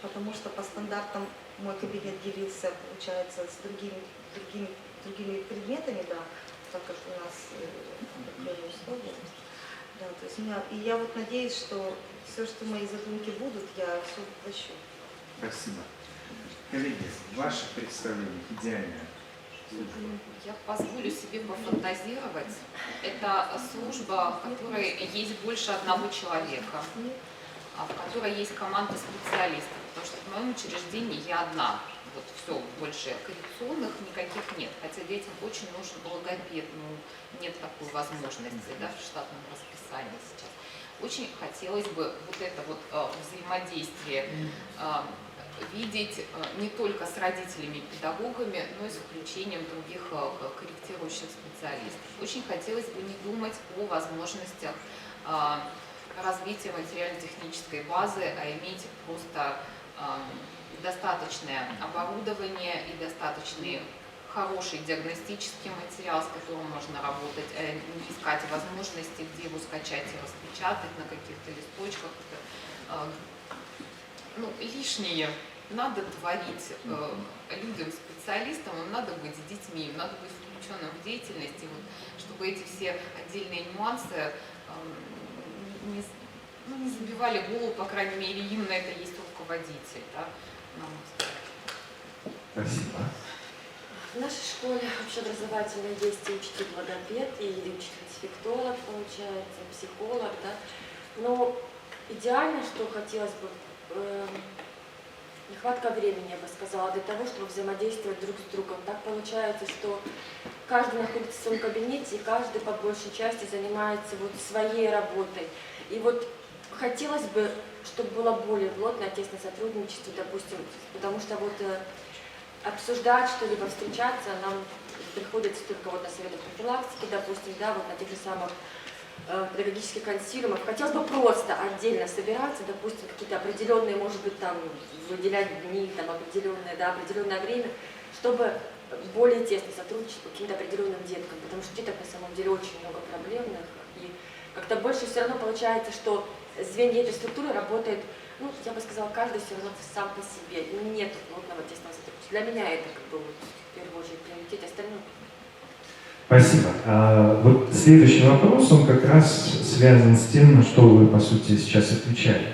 потому что по стандартам мой кабинет делился, получается, с другими предметами, да, так как у нас определенные условия. Да, то есть я вот надеюсь, что все, что мои задумки будут, я все воплощу. Спасибо. Коллеги, ваше представление идеальное. Я позволю себе пофантазировать. Это служба, в которой есть больше одного человека, в которой есть команда специалистов. Потому что в моем учреждении я одна. Вот все, больше коррекционных никаких нет. Хотя детям очень нужен логопед, но нет такой возможности, да, в штатном расписании сейчас. Очень хотелось бы вот это вот взаимодействие видеть не только с родителями и педагогами, но и с включением других корректирующих специалистов. Очень хотелось бы не думать о возможностях развития материально-технической базы, а иметь просто достаточное оборудование и достаточный хороший диагностический материал, с которым можно работать, не искать возможности, где его скачать и распечатать на каких-то листочках. Лишнее надо творить людям, специалистам, им надо быть с детьми, им надо быть в вовлеченным в деятельность, и вот, чтобы эти все отдельные нюансы не забивали голову, по крайней мере, им на это есть руководитель, да, на мой взгляд. Спасибо. В нашей школе общеобразовательной есть и учитель-логопед, и учитель-дефектолог, получается, психолог, да. Но идеально, что хотелось бы, нехватка времени, я бы сказала, для того, чтобы взаимодействовать друг с другом. Так получается, что каждый находится в своем кабинете, и каждый по большей части занимается вот своей работой. И вот хотелось бы, чтобы было более плотное, тесное сотрудничество, допустим, потому что вот обсуждать что-либо, встречаться нам приходится только вот на советах профилактики, допустим, да, вот на тех же самых педагогических консилиумах. Хотелось бы просто отдельно собираться, допустим, какие-то определенные, может быть, там, выделять дни, там, определенное, да, определенное время, чтобы более тесно сотрудничать по каким-то определенным деткам, потому что деток на самом деле очень много проблемных, и как-то больше все равно получается, что звенья этой структуры работает, ну, я бы сказала, каждый все равно сам по себе, нет плотного тесного сотрудничества. Для меня это как бы вот, в первую очередь приоритет, остальное. Спасибо. Вот следующий вопрос, он как раз связан с тем, на что вы, по сути, сейчас отвечали.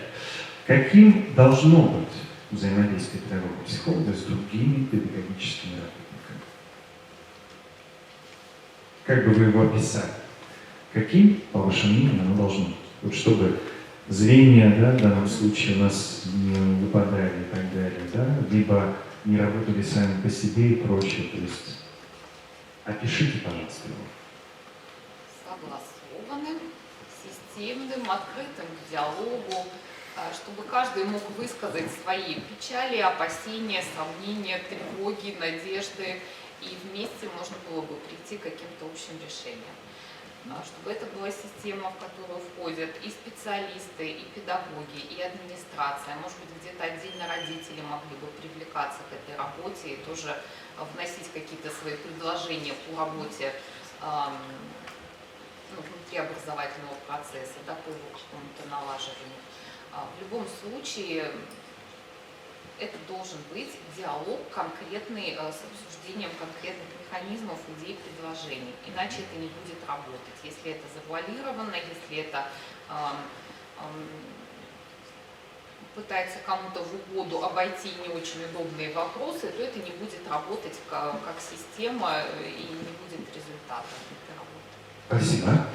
Каким должно быть взаимодействие педагога и психолога с другими педагогическими работниками? Как бы вы его описали? Каким, по вашему мнению, оно должно быть? Вот чтобы звенья, да, в данном случае у нас не выпадали и так далее, да, либо не работали сами по себе и прочее. То есть опишите, пожалуйста, его. Согласованным, системным, открытым к диалогу, чтобы каждый мог высказать свои печали, опасения, сомнения, тревоги, надежды, и вместе можно было бы прийти к каким-то общим решениям. Чтобы это была система, в которую входят и специалисты, и педагоги, и администрация. Может быть, где-то отдельно родители могли бы привлекаться к этой работе и тоже вносить какие-то свои предложения по работе внутри образовательного процесса, да, по его какому-то налаживанию. В любом случае, это должен быть диалог конкретный с обсуждением конкретных механизмов, идей, предложений. Иначе это не будет работать. Если это завуалировано, если это пытается кому-то в угоду обойти не очень удобные вопросы, то это не будет работать как система и не будет результата этой работы. Спасибо.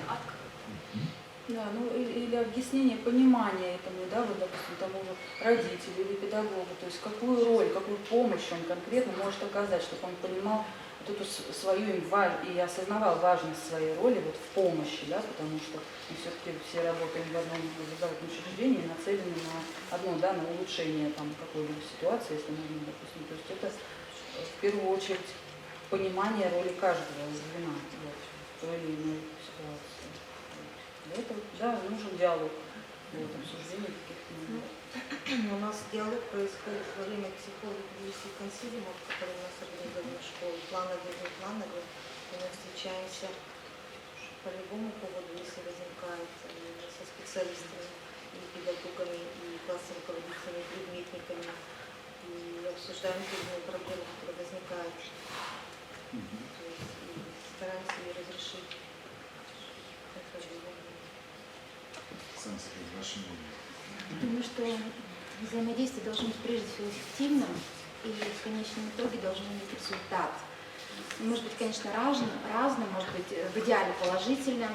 Да, ну или объяснение, понимание этому, да, вот, допустим, тому же родителю или педагогу, то есть какую роль, какую помощь он конкретно может оказать, чтобы он понимал вот эту свою и осознавал важность своей роли вот в помощи, да, потому что мы все-таки все работаем в одном образовательном учреждении, нацелены на одно, да, на улучшение там какой-либо ситуации, если можно, допустим, то есть это в первую очередь понимание роли каждого звена вот, в той или иной ситуации. Для этого, да, нужен диалог, вот, обсуждение каких-то моментов. У нас диалог происходит во время психологических консилиумов, которые у нас организованы в школе, плановые, неплановые. Мы встречаемся по любому поводу, если возникает, со специалистами, и педагогами, и классными руководителями, и предметниками, и обсуждаем трудные проблемы, которые возникают. То есть, и стараемся ее разрешить. Думаю, что взаимодействие должно быть прежде всего эффективным и в конечном итоге должно иметь результат. Может быть, конечно, разным, может быть, в идеале положительным,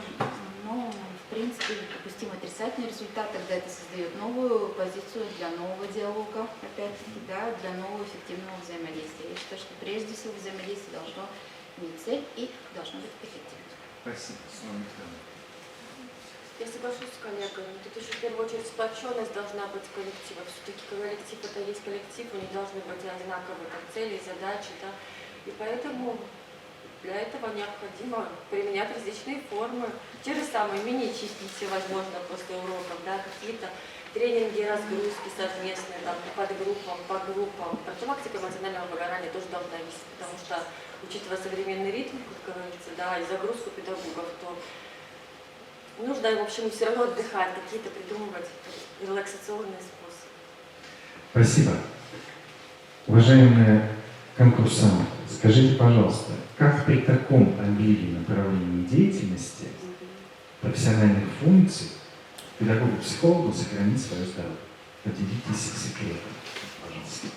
но, в принципе, допустим отрицательный результат, тогда это создает новую позицию для нового диалога, опять-таки, да, для нового эффективного взаимодействия. Я считаю, что прежде всего взаимодействие должно иметь цель и должно быть эффективным. Спасибо. Я соглашусь с коллегами. Тут еще в первую очередь сплоченность должна быть коллектива. Все-таки коллектив это есть коллектив, у них должны быть одинаковые там, цели, задачи, да. И поэтому для этого необходимо применять различные формы. Те же самые мини-чистницы, возможно, после уроков, да, какие-то тренинги, разгрузки совместные, там, по группам, по группам. Профилактика эмоционального выгорания тоже должна вести, потому что, учитывая современный ритм, как говорится, да, и загрузку педагогов, то нужно, в общем, все равно отдыхать, какие-то придумывать релаксационные способы. Спасибо. Уважаемые конкурсанты, скажите, пожалуйста, как при таком обилии направлений деятельности, профессиональных функций, педагогу-психологу сохранить свое здоровье? Поделитесь секретом, пожалуйста.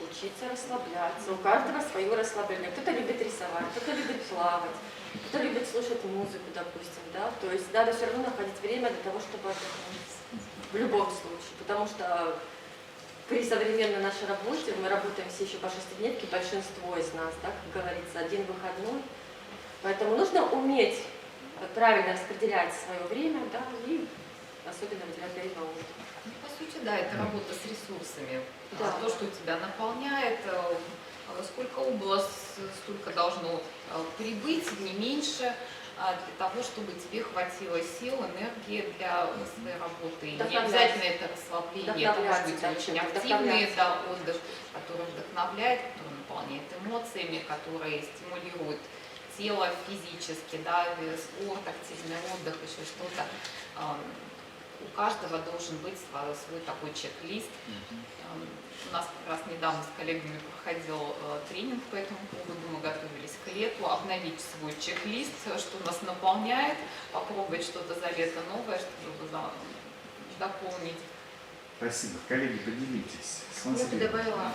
Учиться расслабляться. У каждого свое расслабление. Кто-то любит рисовать, кто-то любит плавать, кто-то любит слушать музыку, допустим, да. То есть надо все равно находить время для того, чтобы отдохнуть. В любом случае. Потому что при современной нашей работе, мы работаем все еще по шестидневке, большинство из нас, да, как говорится, один выходной. Поэтому нужно уметь правильно распределять свое время, да, и особенно выделять время отдыха. Ну, по сути, да, это работа с ресурсами. Да. То, что тебя наполняет, сколько убыло, столько должно прибыть, не меньше, для того, чтобы тебе хватило сил, энергии для своей работы. И не обязательно это расслабление, это может быть очень активный отдых, который вдохновляет, который наполняет эмоциями, который стимулирует тело физически, да, спорт, активный отдых, еще что-то. У каждого должен быть свой такой чек-лист. У нас как раз недавно с коллегами проходил тренинг по этому поводу, мы готовились к лету, обновить свой чек-лист, что нас наполняет, попробовать что-то за лето новое, чтобы дополнить. Спасибо. Коллеги, поделитесь. Я бы добавила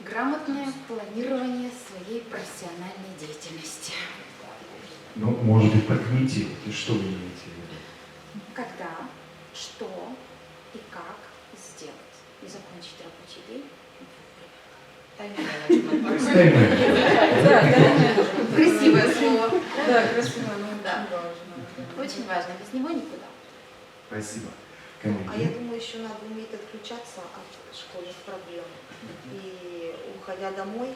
грамотное планирование своей профессиональной деятельности. Ну, может быть, прокомментируйте, что вы имеете в виду? Когда, что и как сделать. И закончить рабочий день. Да, Красивое слово. да, красиво, но Да. очень важно. Очень важно. Без него никуда. Спасибо. А я Коллеги. думаю, еще надо уметь отключаться от школьных проблем. И, уходя домой,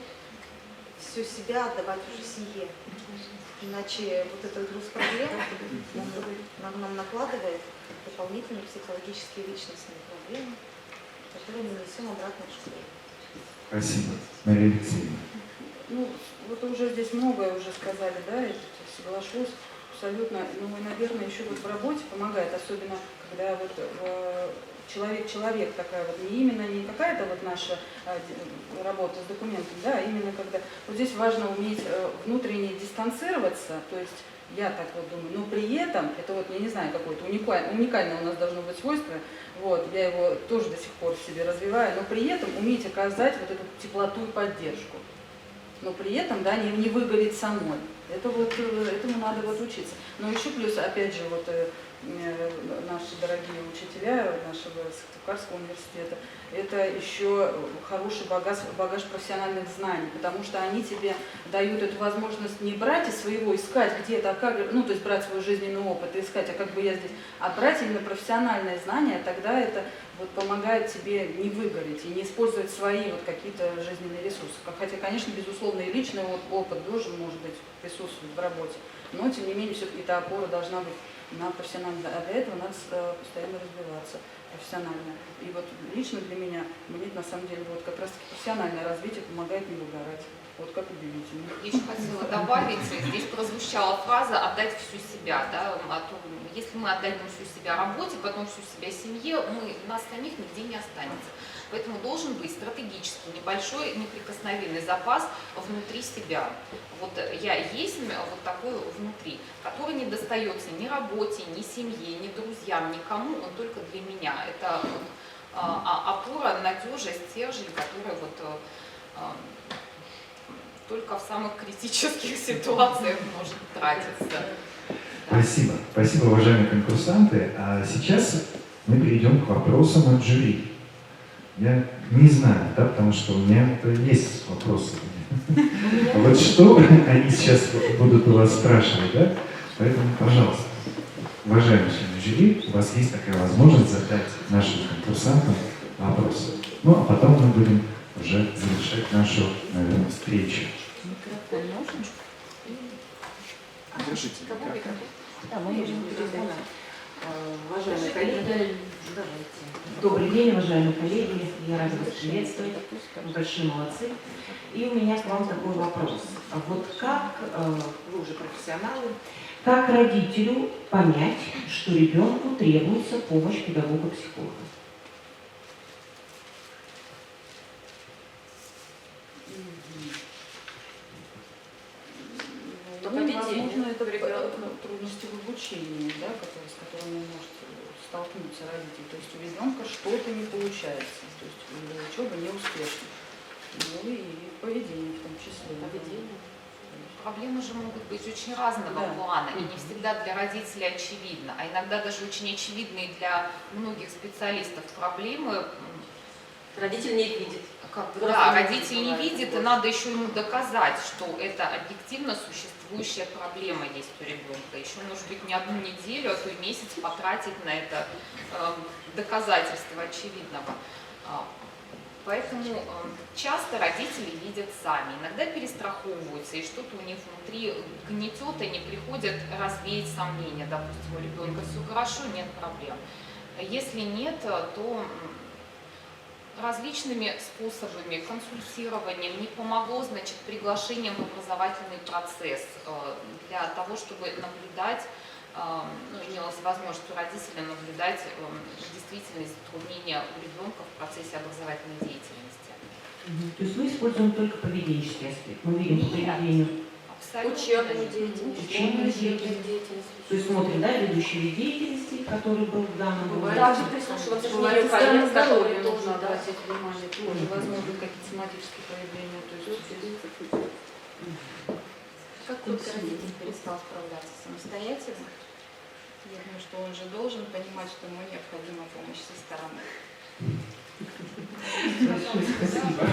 всю себя отдавать уже семье. Иначе вот этот груз проблем нам накладывает дополнительные психологические личностные проблемы, которые мы несем обратно в школу. Спасибо. Мария Алексеевна. Ну, вот уже здесь многое уже сказали, да, я соглашусь абсолютно. Ну и, наверное, еще вот в работе помогает, особенно когда вот человек такая вот, не именно не какая-то вот наша работа с документом, да, а именно когда вот здесь важно уметь внутренне дистанцироваться, то есть я так вот думаю, но при этом, это вот, я не знаю, какое-то уникальное у нас должно быть свойство, вот, я его тоже до сих пор в себе развиваю, но при этом уметь оказать вот эту теплоту и поддержку. Но при этом, да, не выгореть самой. Это вот, этому надо вот учиться. Но еще плюс, опять же, вот наши дорогие учителя нашего Сыктывкарского университета, это еще хороший багаж профессиональных знаний, потому что они тебе дают эту возможность не брать из своего, искать где-то, как, ну, то есть брать свой жизненный опыт и искать, а как бы я здесь, а брать именно профессиональные знания, тогда это вот помогает тебе не выгореть и не использовать свои вот какие-то жизненные ресурсы. Хотя, конечно, безусловно, и личный опыт должен, может быть, присутствовать в работе, но, тем не менее, все-таки эта опора должна быть на профессионально, а для этого надо постоянно развиваться профессионально. И вот лично для меня, мне на самом деле вот как раз-таки профессиональное развитие помогает не выгорать. Вот как удивительно. Я еще хотела добавить, здесь прозвучала фраза «отдать всю себя». Да? Если мы отдадим всю себя работе, потом всю себя семье, нас самих нигде не останется. Поэтому должен быть стратегический небольшой неприкосновенный запас внутри себя. Вот я есть вот такой внутри, который не достается ни работе, ни семье, ни друзьям, никому, он только для меня. Это опора, надежность, стержень, который вот только в самых критических ситуациях может тратиться. Спасибо. Спасибо, уважаемые конкурсанты. А сейчас мы перейдем к вопросам от жюри. Я не знаю, да, потому что у меня есть вопросы. Вот что они сейчас будут у вас спрашивать, да? Поэтому, пожалуйста, уважаемые члены жюри, у вас есть такая возможность задать нашим конкурсантам вопросы. Ну, а потом мы будем уже завершать нашу, наверное, встречу. Держите микрофон. Да, мы можем передать. Уважаемые коллеги, добрый день, уважаемые коллеги, я рада вас приветствовать, вы большие молодцы. И у меня к вам такой вопрос. Вот как, вы уже профессионалы, как родителю понять, что ребенку требуется помощь педагога-психолога? То Ну, поведение возможно, это ребенка. трудности в обучении, да, с которыми может столкнуться родитель. То есть у ребенка что-то не получается, то есть учеба не успешна. Ну и поведение в том числе. Поведение. Проблемы же могут быть очень разного Да. плана, и не всегда для родителей очевидно, а иногда даже очень очевидные для многих специалистов проблемы. Родитель не видит. Да, родитель не видит, и надо еще ему доказать, что это объективно существующая проблема есть у ребенка. Еще, может быть, не одну неделю, а то и месяц потратить на это доказательство очевидного. Поэтому часто родители видят сами, иногда перестраховываются, и что-то у них внутри гнетет, и не приходят развеять сомнения. Допустим, у ребенка все хорошо, нет проблем. Если нет, то различными способами, консультированием не помогло, значит, приглашением в образовательный процесс для того, чтобы наблюдать, имелась возможность у родителя наблюдать действительно затруднения у ребенка в процессе образовательной деятельности. То есть мы используем только поведенческий аспект. Мы видим по поведению. Абсолютно. Учебную деятельность. Учебную деятельность. То есть смотрим, да, ведущие деятельности, который был в данном Бывает, возрасте. Также прислушиваться к Бывает, мнению состояние коллег, здоровья которые нужно тоже, да. обратить внимание, тоже возможно какие-то соматические проявления. То есть Как только родитель перестал справляться самостоятельно, я думаю, что он же должен понимать, что ему необходима помощь со стороны. Большое спасибо.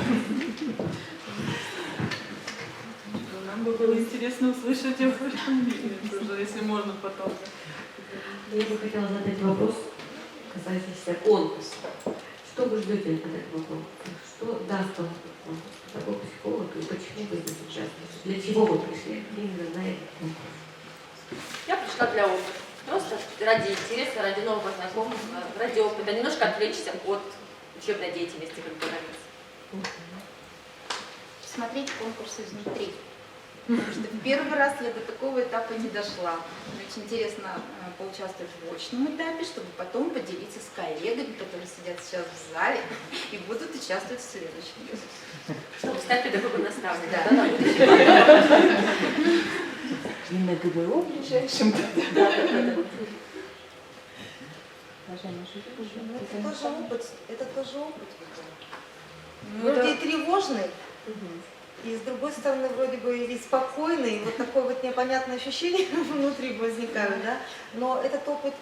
нам бы было интересно услышать его мнение, тоже, если можно потом. Я бы хотела задать вопрос, касающийся конкурса. Что вы ждете от этого конкурса? Что даст вам конкурс? Такой психолог и почему вы здесь участвуете? Для чего вы пришли именно на этот конкурс? Я пришла для опыта. Просто ради интереса, ради нового знакомства, ради опыта. Немножко отвлечься от учебной деятельности, как говорится. Смотреть конкурсы изнутри. Потому что в первый раз я до такого этапа не дошла. Мне очень интересно поучаствовать в очном этапе, чтобы потом поделиться с коллегами, которые сидят сейчас в зале и будут участвовать в следующем. Чтобы стать педагогом-наставником. Да. Да, на будущее. И на ГБО ближайшем. Это тоже опыт. Это тоже опыт. Ну, Вроде и это- тревожный, и с другой стороны вроде бы и спокойный, и вот такое вот непонятное ощущение внутри возникает, да? Но этот опыт,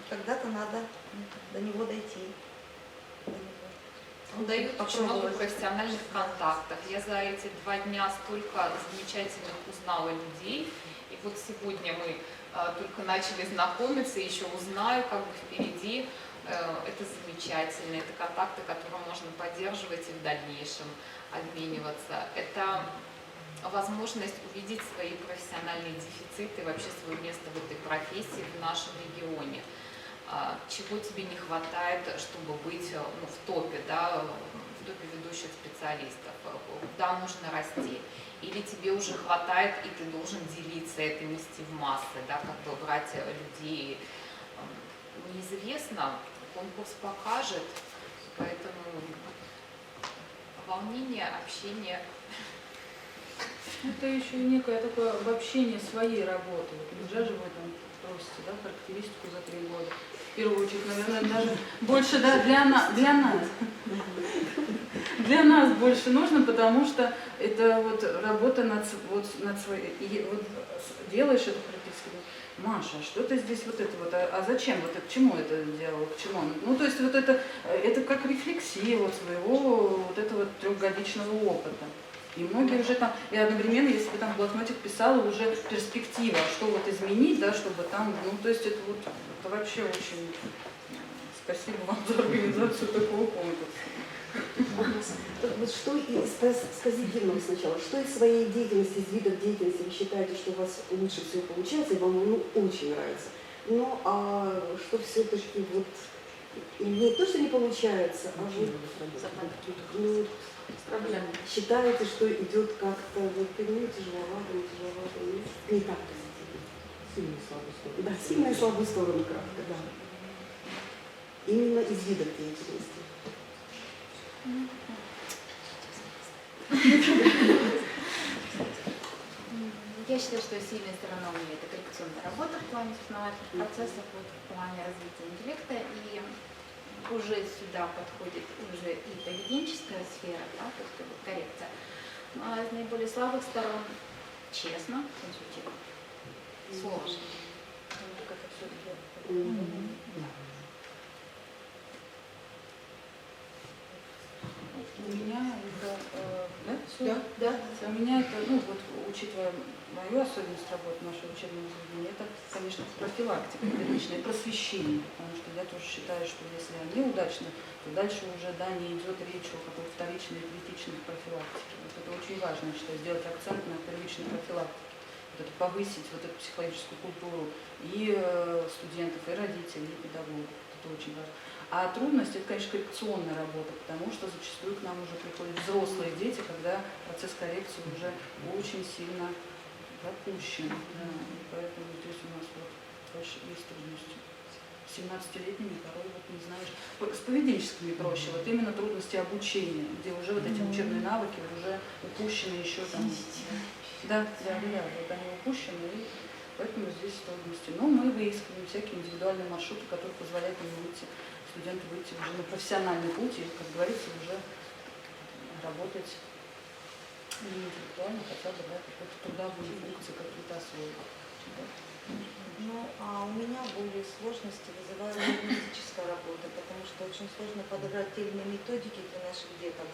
когда-то надо до него дойти. Он дает очень много профессиональных контактов. Я за эти 2 дня столько замечательных узнала людей. И вот сегодня мы только начали знакомиться, еще узнаю, как бы впереди. Это замечательно. Это контакты, которые можно поддерживать и в дальнейшем обмениваться. Это возможность увидеть свои профессиональные дефициты, вообще свое место в этой профессии в нашем регионе. Чего тебе не хватает, чтобы быть в топе, да, в топе ведущих специалистов, куда нужно расти. Или тебе уже хватает, и ты должен делиться это, нести в массы, да, как бы брать людей. Неизвестно, конкурс покажет, поэтому волнение, общение. Это еще и некое такое обобщение своей работы. Вот нельзя же в этом просите, да, характеристику за 3 года. В первую очередь, наверное, даже больше, да, для нас. Для нас больше нужно, потому что это вот работа над своей. И вот делаешь эту характеристику, Маша, что ты здесь вот это вот, а зачем вот это, к чему это делала, к чему? Ну, то есть вот это как рефлексия вот своего вот этого 3-годичного опыта. И многие уже там, и одновременно, если бы там в блокнотик писала уже перспектива, что вот изменить, да, чтобы там, ну, то есть это вот, это вообще очень, спасибо вам за организацию такого конкурса. Вот что скажите нам сначала, что из своей деятельности, из видов деятельности вы считаете, что у вас лучше всего получается, и вам очень нравится? Ну, а что все-таки вот не то, что не получается, а вот ну, считаете, что идет как-то, вот, тяжеловато, не так. Сильную и слабую сторону. Да, сильную и слабую сторону кратко, да. Именно из видов деятельности. Я считаю, что сильная сторона у меня это коррекционная работа в плане познавательных процессов, вот, в плане развития интеллекта, и уже сюда подходит уже и поведенческая сфера, да, то есть как бы коррекция. Ну, а из наиболее слабых сторон, честно, консультировать. Сложно. У меня это, да, всё? Да. У меня это, ну вот, учитывая мою особенность работы нашего учебного заведения, это, конечно, профилактика первичная, просвещение, потому что я тоже считаю, что если они удачны, то дальше уже, да, не идет речь о какой-то вторичной, критичной профилактике. Вот это очень важно, я считаю, сделать акцент на первичной профилактике, вот это повысить вот эту психологическую культуру и студентов, и родителей, и педагогов. Это очень важно. А трудность – это, конечно, коррекционная работа, потому что зачастую к нам уже приходят взрослые дети, когда процесс коррекции уже очень сильно запущен. Да. И поэтому здесь у нас вот больше есть трудности. С 17-летними порой вот не знаешь. С поведенческими проще, вот именно трудности обучения, где уже вот эти учебные навыки уже упущены еще там. Да, вот они упущены, и поэтому здесь трудности. Но мы выискиваем всякие индивидуальные маршруты, которые позволяют им студенту выйти уже на профессиональный путь и, как говорится, уже работать не интеллектуально, хотя бы, да, какой-то трудовые функции какие-то освоить. Ну, а у меня более сложности вызывает диагностическая работа, потому что очень сложно подобрать те или иные методики для наших деток.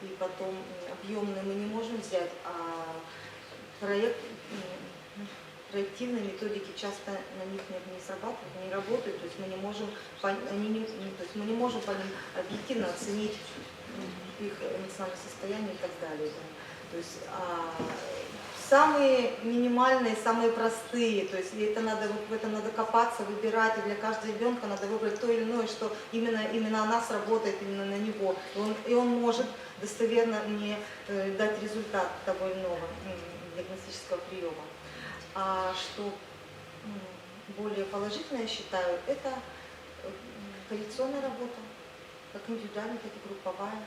И потом объемные мы не можем взять, а проективные методики часто на них не срабатывают, не работают, то есть мы не можем по ним объективно оценить их эмоциональное состояние и так далее. Да. То есть самые минимальные, самые простые, то есть в этом надо копаться, выбирать, и для каждого ребенка надо выбрать то или иное, что именно она сработает, именно на него. И он может достоверно мне дать результат того или иного диагностического приема. А что более положительно, я считаю, это коррекционная работа, как индивидуальная, так и групповая,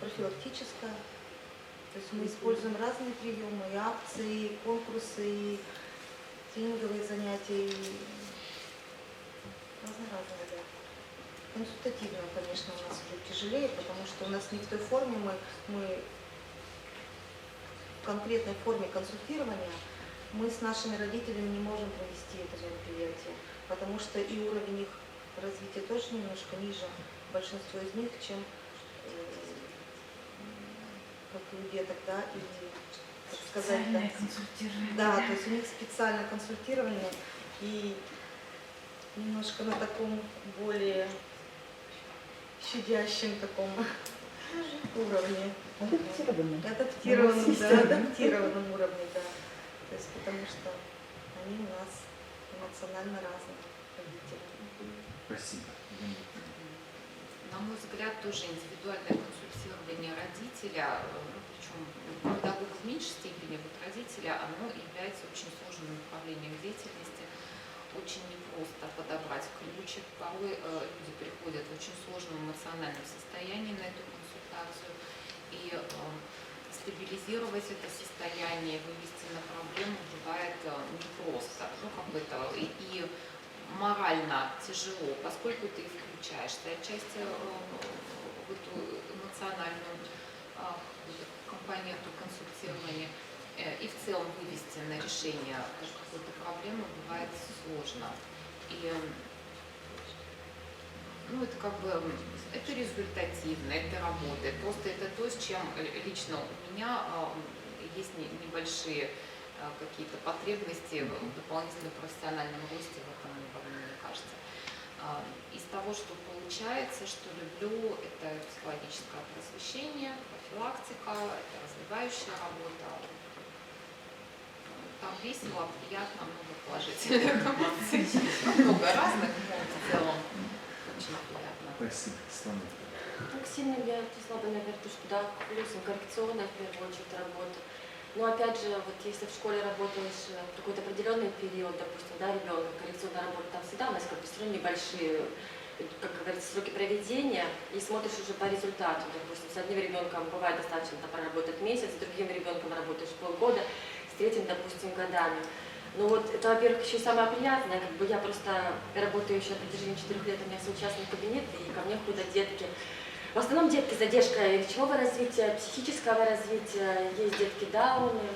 профилактическая. То есть мы используем разные приемы, и акции, и конкурсы, и тренинговые занятия, и разные, да. Консультативно, конечно, у нас уже тяжелее, потому что у нас не в той форме, мы в конкретной форме консультирования, мы с нашими родителями не можем провести это мероприятие, потому что и уровень их развития тоже немножко ниже, большинство из них, чем как у деток, да, и, так сказать, Специальное консультирование. Да, то есть у них специальное консультирование и немножко на таком более щадящем таком уровне. Адаптированном уровне, да. То есть потому что они у нас эмоционально разные родители. Спасибо. На мой взгляд, тоже индивидуальное консультирование родителя, причем педагога в меньшей степени, вот родителя, оно является очень сложным направлением деятельности. Очень непросто подобрать ключик. Порой люди приходят в очень сложном эмоциональном состоянии на эту консультацию. И стабилизировать это состояние, вывести на проблему бывает непросто. Ну, как бы это и морально тяжело, поскольку ты включаешься отчасти в эту эмоциональную компоненту консультирования, и в целом вывести на решение какой-то проблемы бывает сложно. И это как бы это результативно, это работает. Просто это то, с чем лично у меня есть небольшие какие-то потребности в дополнительном профессиональном росте в этом, мне кажется. Из того, что получается, что люблю, это психологическое просвещение, профилактика, это развивающая работа. Там весело, приятно, много положительных эмоций, много разных, но в целом очень приятно. Спасибо, Слава. Так сильно я отнесла бы, наверное, то, что да, плюсом коррекционная, в первую очередь, работа. Но опять же, вот если в школе работаешь в какой-то определенный период, допустим, да, ребенок, коррекционная работа, там всегда у нас как бы все равно небольшие, как говорится, сроки проведения, и смотришь уже по результату. Допустим, с одним ребенком бывает достаточно проработать месяц, с другим ребенком работаешь полгода, с с третьим, допустим, годами. Ну вот это, во-первых, еще и самое приятное, как бы я просто работаю еще на протяжении 4 лет, у меня свой частный кабинет, и ко мне ходят детки. В основном детки с задержкой речевого развития, психического развития, есть детки Дауны,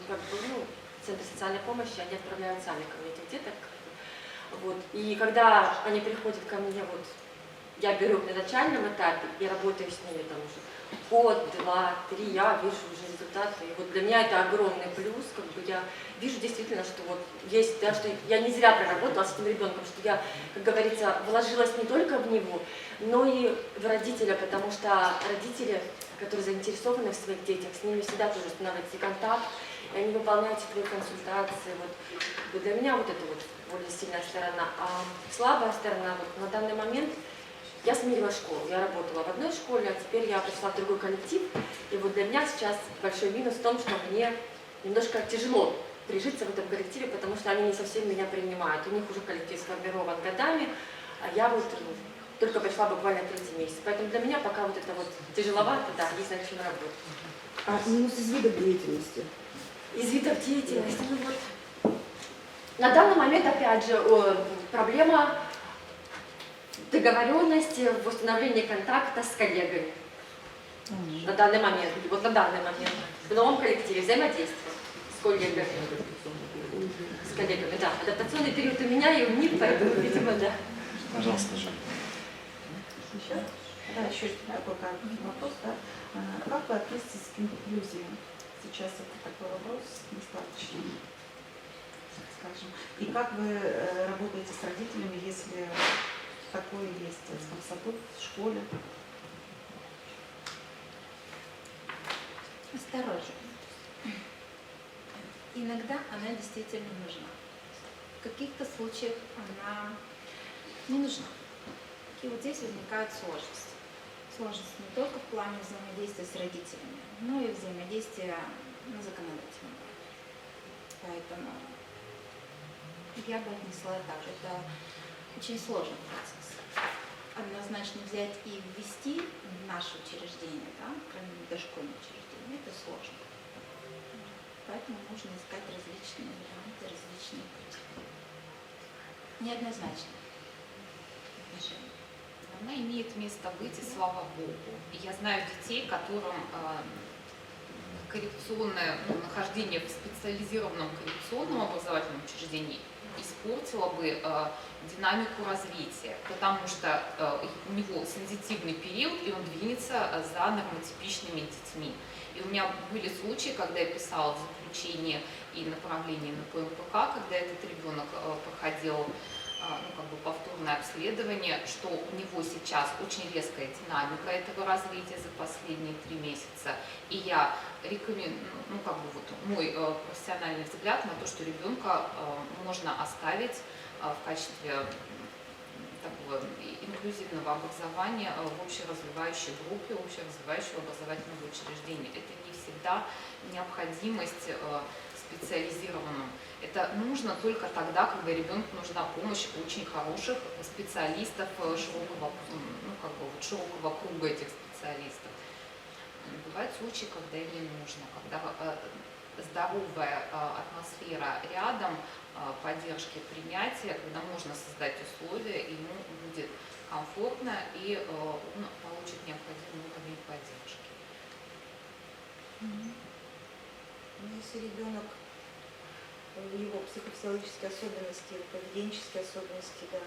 как бы, ну, центры социальной помощи, они отправляют сами ко мне этих деток. Вот. И когда они приходят ко мне, вот, я беру их на начальном этапе и работаю с ними там уже год, 2, 3, я вижу уже результаты. И вот для меня это огромный плюс, как бы я вижу действительно, что вот есть, да, что я не зря проработала с этим ребенком, что я, как говорится, вложилась не только в него, но и в родителя, потому что родители, которые заинтересованы в своих детях, с ними всегда тоже устанавливается контакт, и они выполняют твои консультации. Вот для меня вот это вот более сильная сторона. А слабая сторона, вот на данный момент я сменила школу. Я работала в одной школе, а теперь я пришла в другой коллектив. И вот для меня сейчас большой минус в том, что мне немножко тяжело прижиться в этом коллективе, потому что они не совсем меня принимают. У них уже коллектив сформирован годами, а я вот только пришла буквально 3-й месяц. Поэтому для меня пока вот это вот тяжеловато, да, есть над чем работать. А минус из видов деятельности? Из видов деятельности, ну вот. На данный момент, опять же, проблема договоренности в установлении контакта с коллегами. На данный момент, вот на данный момент, в новом коллективе, взаимодействие с коллегами. С коллегами, да. Адаптационный период у меня и у них, поэтому, видимо, да. Пожалуйста, Женя. Еще? Да, еще такой короткий вопрос, да. Как вы относитесь к инклюзии? Сейчас это такой вопрос достаточно, скажем. И как вы работаете с родителями, если такое есть в детском саду, в школе? Осторожно. Иногда она действительно нужна. В каких-то случаях она не нужна. И вот здесь возникают сложности. Сложности не только в плане взаимодействия с родителями, но и взаимодействия на законодательном уровне. Поэтому я бы отнесла так. Это очень сложный процесс. Однозначно взять и ввести в наше учреждение, да, кроме дошкольного учреждения, это сложно. Поэтому нужно искать различные варианты, различные пути. Неоднозначно отношения. Она имеет место быть, и слава Богу. И я знаю детей, которым коррекционное нахождение в специализированном коррекционном образовательном учреждении испортило бы динамику развития, потому что у него сензитивный период, и он двинется за нормотипичными детьми. И у меня были случаи, когда я писала заключение и направление на ПМПК, когда этот ребенок проходил повторное обследование, что у него сейчас очень резкая динамика этого развития за последние 3 месяца. И я рекомендую, мой профессиональный взгляд на то, что ребенка можно оставить в качестве такого инклюзивного образования в общеразвивающей группе, общеразвивающего образовательного учреждения. Это не всегда необходимость специализированном. Это нужно только тогда, когда ребенку нужна помощь очень хороших специалистов, широкого круга этих специалистов. Бывают случаи, когда им не нужно, когда здоровая атмосфера рядом, поддержки, принятия, когда можно создать условия, ему будет комфортно и он получит необходимый уровень поддержки. Если ребенок, его психофизиологические особенности, поведенческие особенности, да,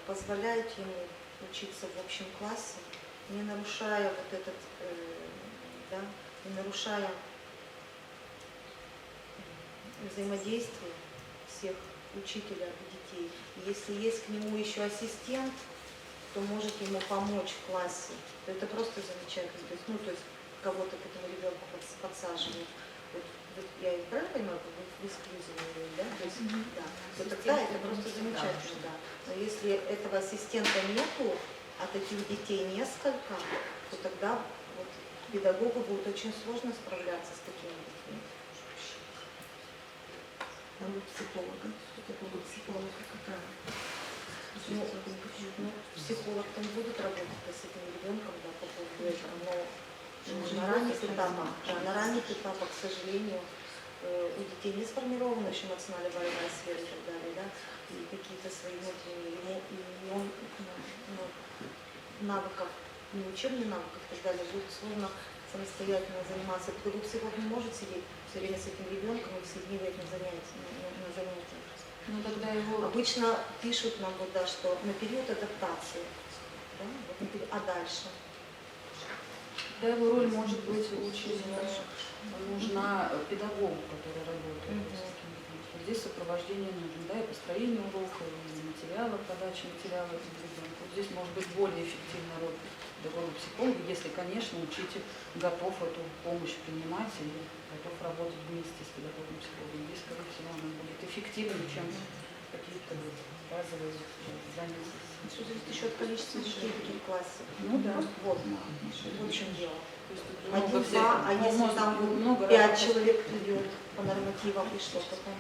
позволяют ему учиться в общем классе, не нарушая вот этот, не нарушая взаимодействие всех учителя и детей. И если есть к нему еще ассистент, то может ему помочь в классе, то это просто замечательно. То есть, кого-то к этому ребенку подсаживают. Вот я и правильно понимаю, в эксклюзивном, да? То есть, да. То тогда это просто замечательно, да. Но если этого ассистента нету, а таких детей несколько, то тогда вот педагогу будет очень сложно справляться с такими детьми. А вы психолога? Что такое психолога какая? Психолог там будет работать с этим ребенком, да, по поводу этого, но на ранних этапах, к сожалению, у детей не сформирована еще эмоционально-волевая сфера и так далее, да, и какие-то свои внутренние, и он навыков, не учебных навыков и так далее, будет сложно самостоятельно заниматься. Педагог психолог не может сидеть все время с этим ребенком и все дни в этом на занятиях. Ну тогда его... Обычно пишут нам вот, да, что на период адаптации, да, вот а дальше? Да, его роль может быть очень нужна педагогу, который работает с ребенком. Здесь сопровождение нужно, да, и построение урока, и материалов, подача материалов ребенку. Вот здесь может быть более эффективная роль педагога-психолога, если, конечно, учитель готов эту помощь принимать и готов работать вместе с педагогом-психологом. Здесь, скорее всего, она будет эффективнее, чем какие-то базовые занятия. Что зависит еще от количества детей в классе. Ну да. Вот в чем дело. Много всех, Один-два, а если может, там много 5 разных. человек придет по нормативам, и что потом?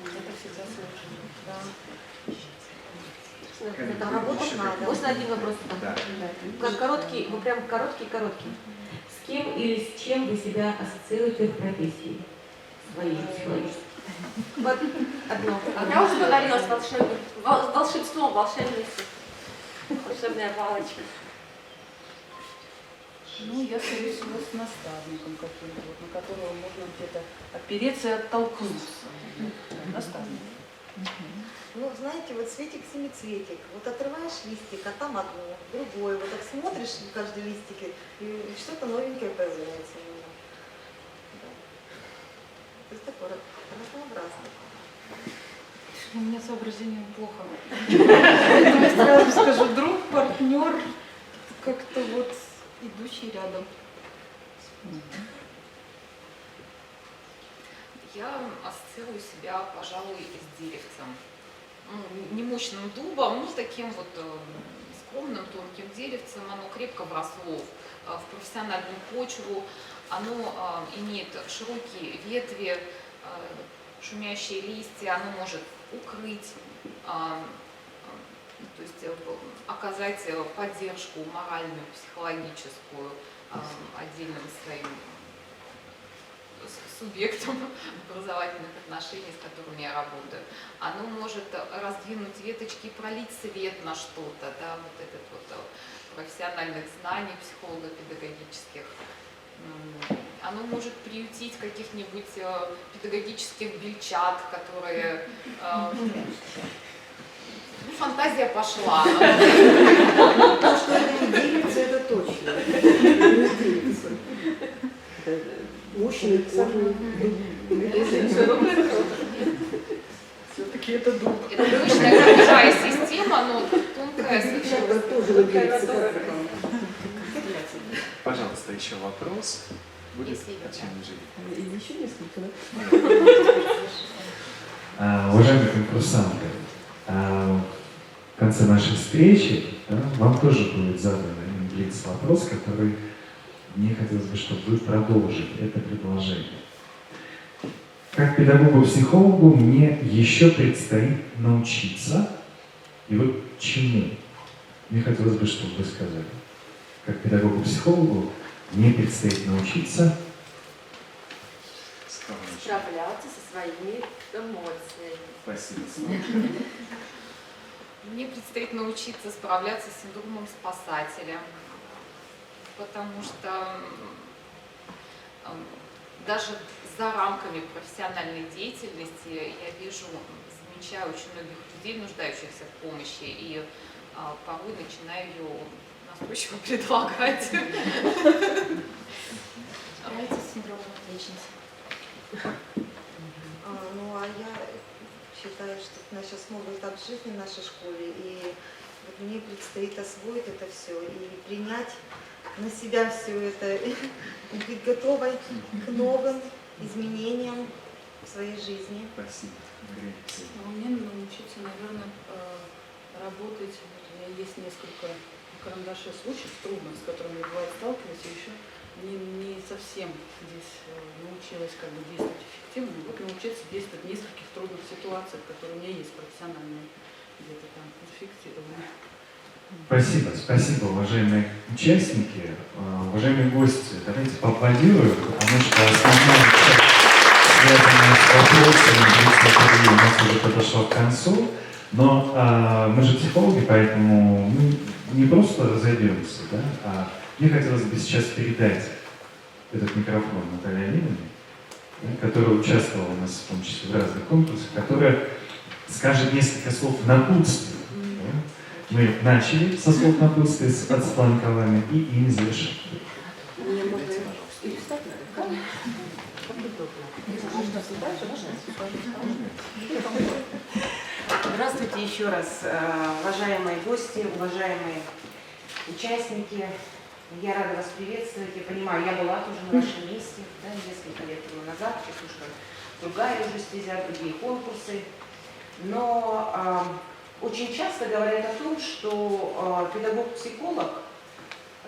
Это всегда сложно. Да. Коллеги, Там работать еще надо. какие-то? Можно один вопрос? Да. Как короткий, вы прям короткий. С кем или с чем вы себя ассоциируете в профессии своей психологической? Вот одно. Я уже говорила с волшебством, волшебностью. Волшебная палочка. Ну, я, скорее всего, с наставником каким-то, вот, на которого можно где-то опереться и оттолкнуться. Наставник. Ну, знаете, вот цветик-семицветик. Вот отрываешь листик, а там одно, другое. Вот так смотришь в каждый листик, и что-то новенькое появляется. Да. То есть такое разнообразное. У меня соображением плохо. Я сразу скажу, друг, партнер, как-то вот идущий рядом. Я ассоциирую себя, пожалуй, с деревцем. Ну, не мощным дубом, но с таким вот скромным, тонким деревцем. Оно крепко вросло в профессиональную почву. Оно имеет широкие ветви, шумящие листья. Оно может укрыть, то есть оказать поддержку моральную, психологическую отдельным своим субъектам образовательных отношений, с которыми я работаю. Оно может раздвинуть веточки и пролить свет на что-то, да, вот этот вот профессиональных знаний психолого-педагогических. Оно может приютить каких-нибудь педагогических бельчат, которые... Ну, фантазия пошла. То, что это не деревце, это точно. Это не деревце. Мощный корни. Все-таки это дуб. Это привычная корневая система, но тонкая совершенно. Это тоже на деревце. Пожалуйста, еще вопрос. Будет Если есть, Татьяна Жили. И еще несколько, да? Уважаемые конкурсанты, в конце нашей встречи, да, вам тоже будет задан блиц-вопрос, который мне хотелось бы, чтобы вы продолжили это предложение. Как педагогу-психологу мне еще предстоит научиться, и вот чему? Мне хотелось бы, чтобы вы сказали. Как педагогу-психологу мне предстоит научиться Справляться со своими эмоциями. Спасибо. Мне предстоит научиться справляться с синдромом спасателя, потому что даже за рамками профессиональной деятельности я вижу, замечаю очень многих людей, нуждающихся в помощи, и порой начинаю ее настойчиво предлагать. Справляется с синдромом отличницы. Ну, а я считаю, что у нас сейчас новый этап жизни в нашей школе, и вот мне предстоит освоить это все и принять на себя все это, и быть готовой к новым изменениям в своей жизни. Спасибо. Мне научиться, наверное, работать. У меня есть несколько карандашей случаев трудных, с которыми я бывает сталкиваюсь, и еще не совсем здесь научилась как бы действовать эффективно. Вот научиться действовать в нескольких трудных ситуациях, которые у меня есть профессиональные, где-то там зафиксированы. Спасибо, спасибо, уважаемые участники, уважаемые гости. Давайте поаплодируем, потому что основная вопросами интервью у нас уже подошло к концу, но мы же психологи, поэтому мы не просто разойдемся, да, а мне хотелось бы сейчас передать этот микрофон Наталье Олеговне, да, которая участвовала у нас в том числе в разных конкурсах, которая скажет несколько слов напутствия. Да? Мы начали со слов напутствия от Светланы Николаевны и ими завершим. Здравствуйте еще раз, уважаемые гости, уважаемые участники. Я рада вас приветствовать. Я понимаю, я была тоже на вашем месте, да, несколько лет тому назад, сейчас уже другая уже стезя, другие конкурсы. Но очень часто говорят о том, что педагог-психолог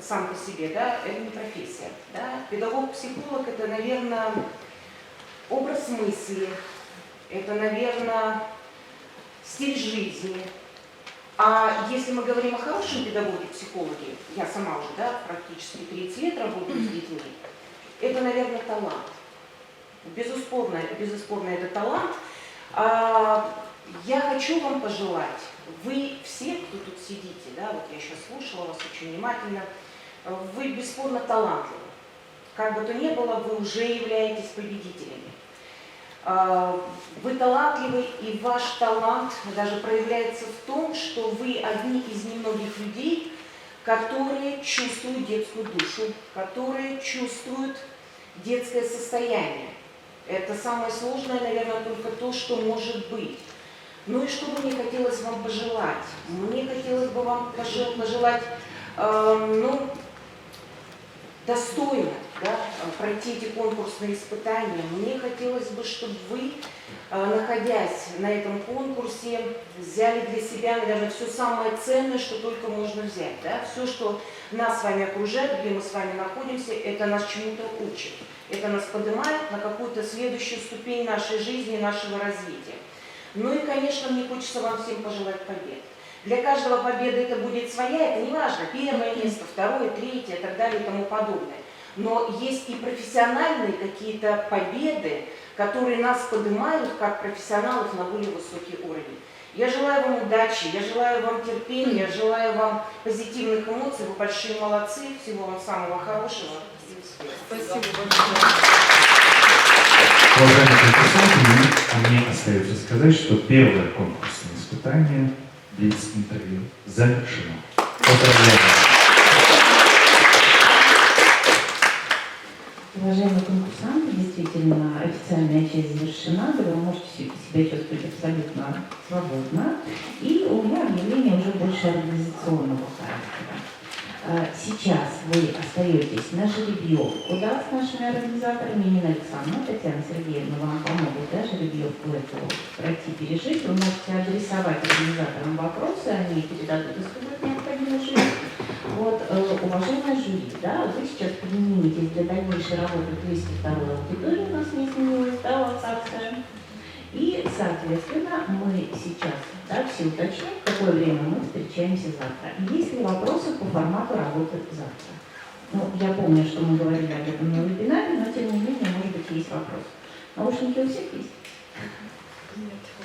сам по себе, да, это не профессия. Да? Педагог-психолог — это, наверное, образ мысли, это, наверное, стиль жизни. А если мы говорим о хорошем педагоге-психологе, я сама уже, да, практически 30 лет работаю с детьми, это, наверное, талант. Безусловно, это талант. Я хочу вам пожелать, вы все, кто тут сидите, да, вот я сейчас слушала вас очень внимательно, вы бесспорно талантливы. Как бы то ни было, вы уже являетесь победителями. Вы талантливы, и ваш талант даже проявляется в том, что вы одни из немногих людей, которые чувствуют детскую душу, которые чувствуют детское состояние. Это самое сложное, наверное, только то, что может быть. Ну и что бы мне хотелось вам пожелать? Мне хотелось бы вам пожелать, достойно, да, пройти эти конкурсные испытания. Мне хотелось бы, чтобы вы, находясь на этом конкурсе, взяли для себя, наверное, все самое ценное, что только можно взять. Да? Все, что нас с вами окружает, где мы с вами находимся, это нас чему-то учит. Это нас поднимает на какую-то следующую ступень нашей жизни, нашего развития. Ну и, конечно, мне хочется вам всем пожелать побед. Для каждого победа это будет своя, это не важно, первое место, второе, третье и так далее и тому подобное. Но есть и профессиональные какие-то победы, которые нас поднимают как профессионалов на более высокий уровень. Я желаю вам удачи, я желаю вам терпения, я желаю вам позитивных эмоций, вы большие молодцы, всего вам самого хорошего и успехов. Спасибо большое. Уважаемые конкурсанты, мне остается сказать, что первое конкурсное испытание блиц-интервью завершено. Поздравляю! Уважаемые конкурсанты, действительно, официальная часть завершена, вы можете себя чувствовать абсолютно свободно. И у меня объявление уже больше организационного характера. Сейчас вы остаетесь на жеребьевку, да, с нашими организаторами, Нина Александровна, Татьяна Сергеевна вам помогут, да, жеребьевку эту пройти, пережить. Вы можете адресовать организаторам вопросы, они передадут, если будет необходимо жить. Вот, уважаемая жюри, да, вы сейчас поднимаетесь для дальнейшей работы 202 аудитории, у нас не изменилась, да, локация. И, соответственно, мы сейчас, да, все уточним, в какое время мы встречаемся завтра. Есть ли вопросы по формату работы завтра? Ну, я помню, что мы говорили об этом на вебинаре, но тем не менее, может быть, есть вопрос. Наушники у всех есть?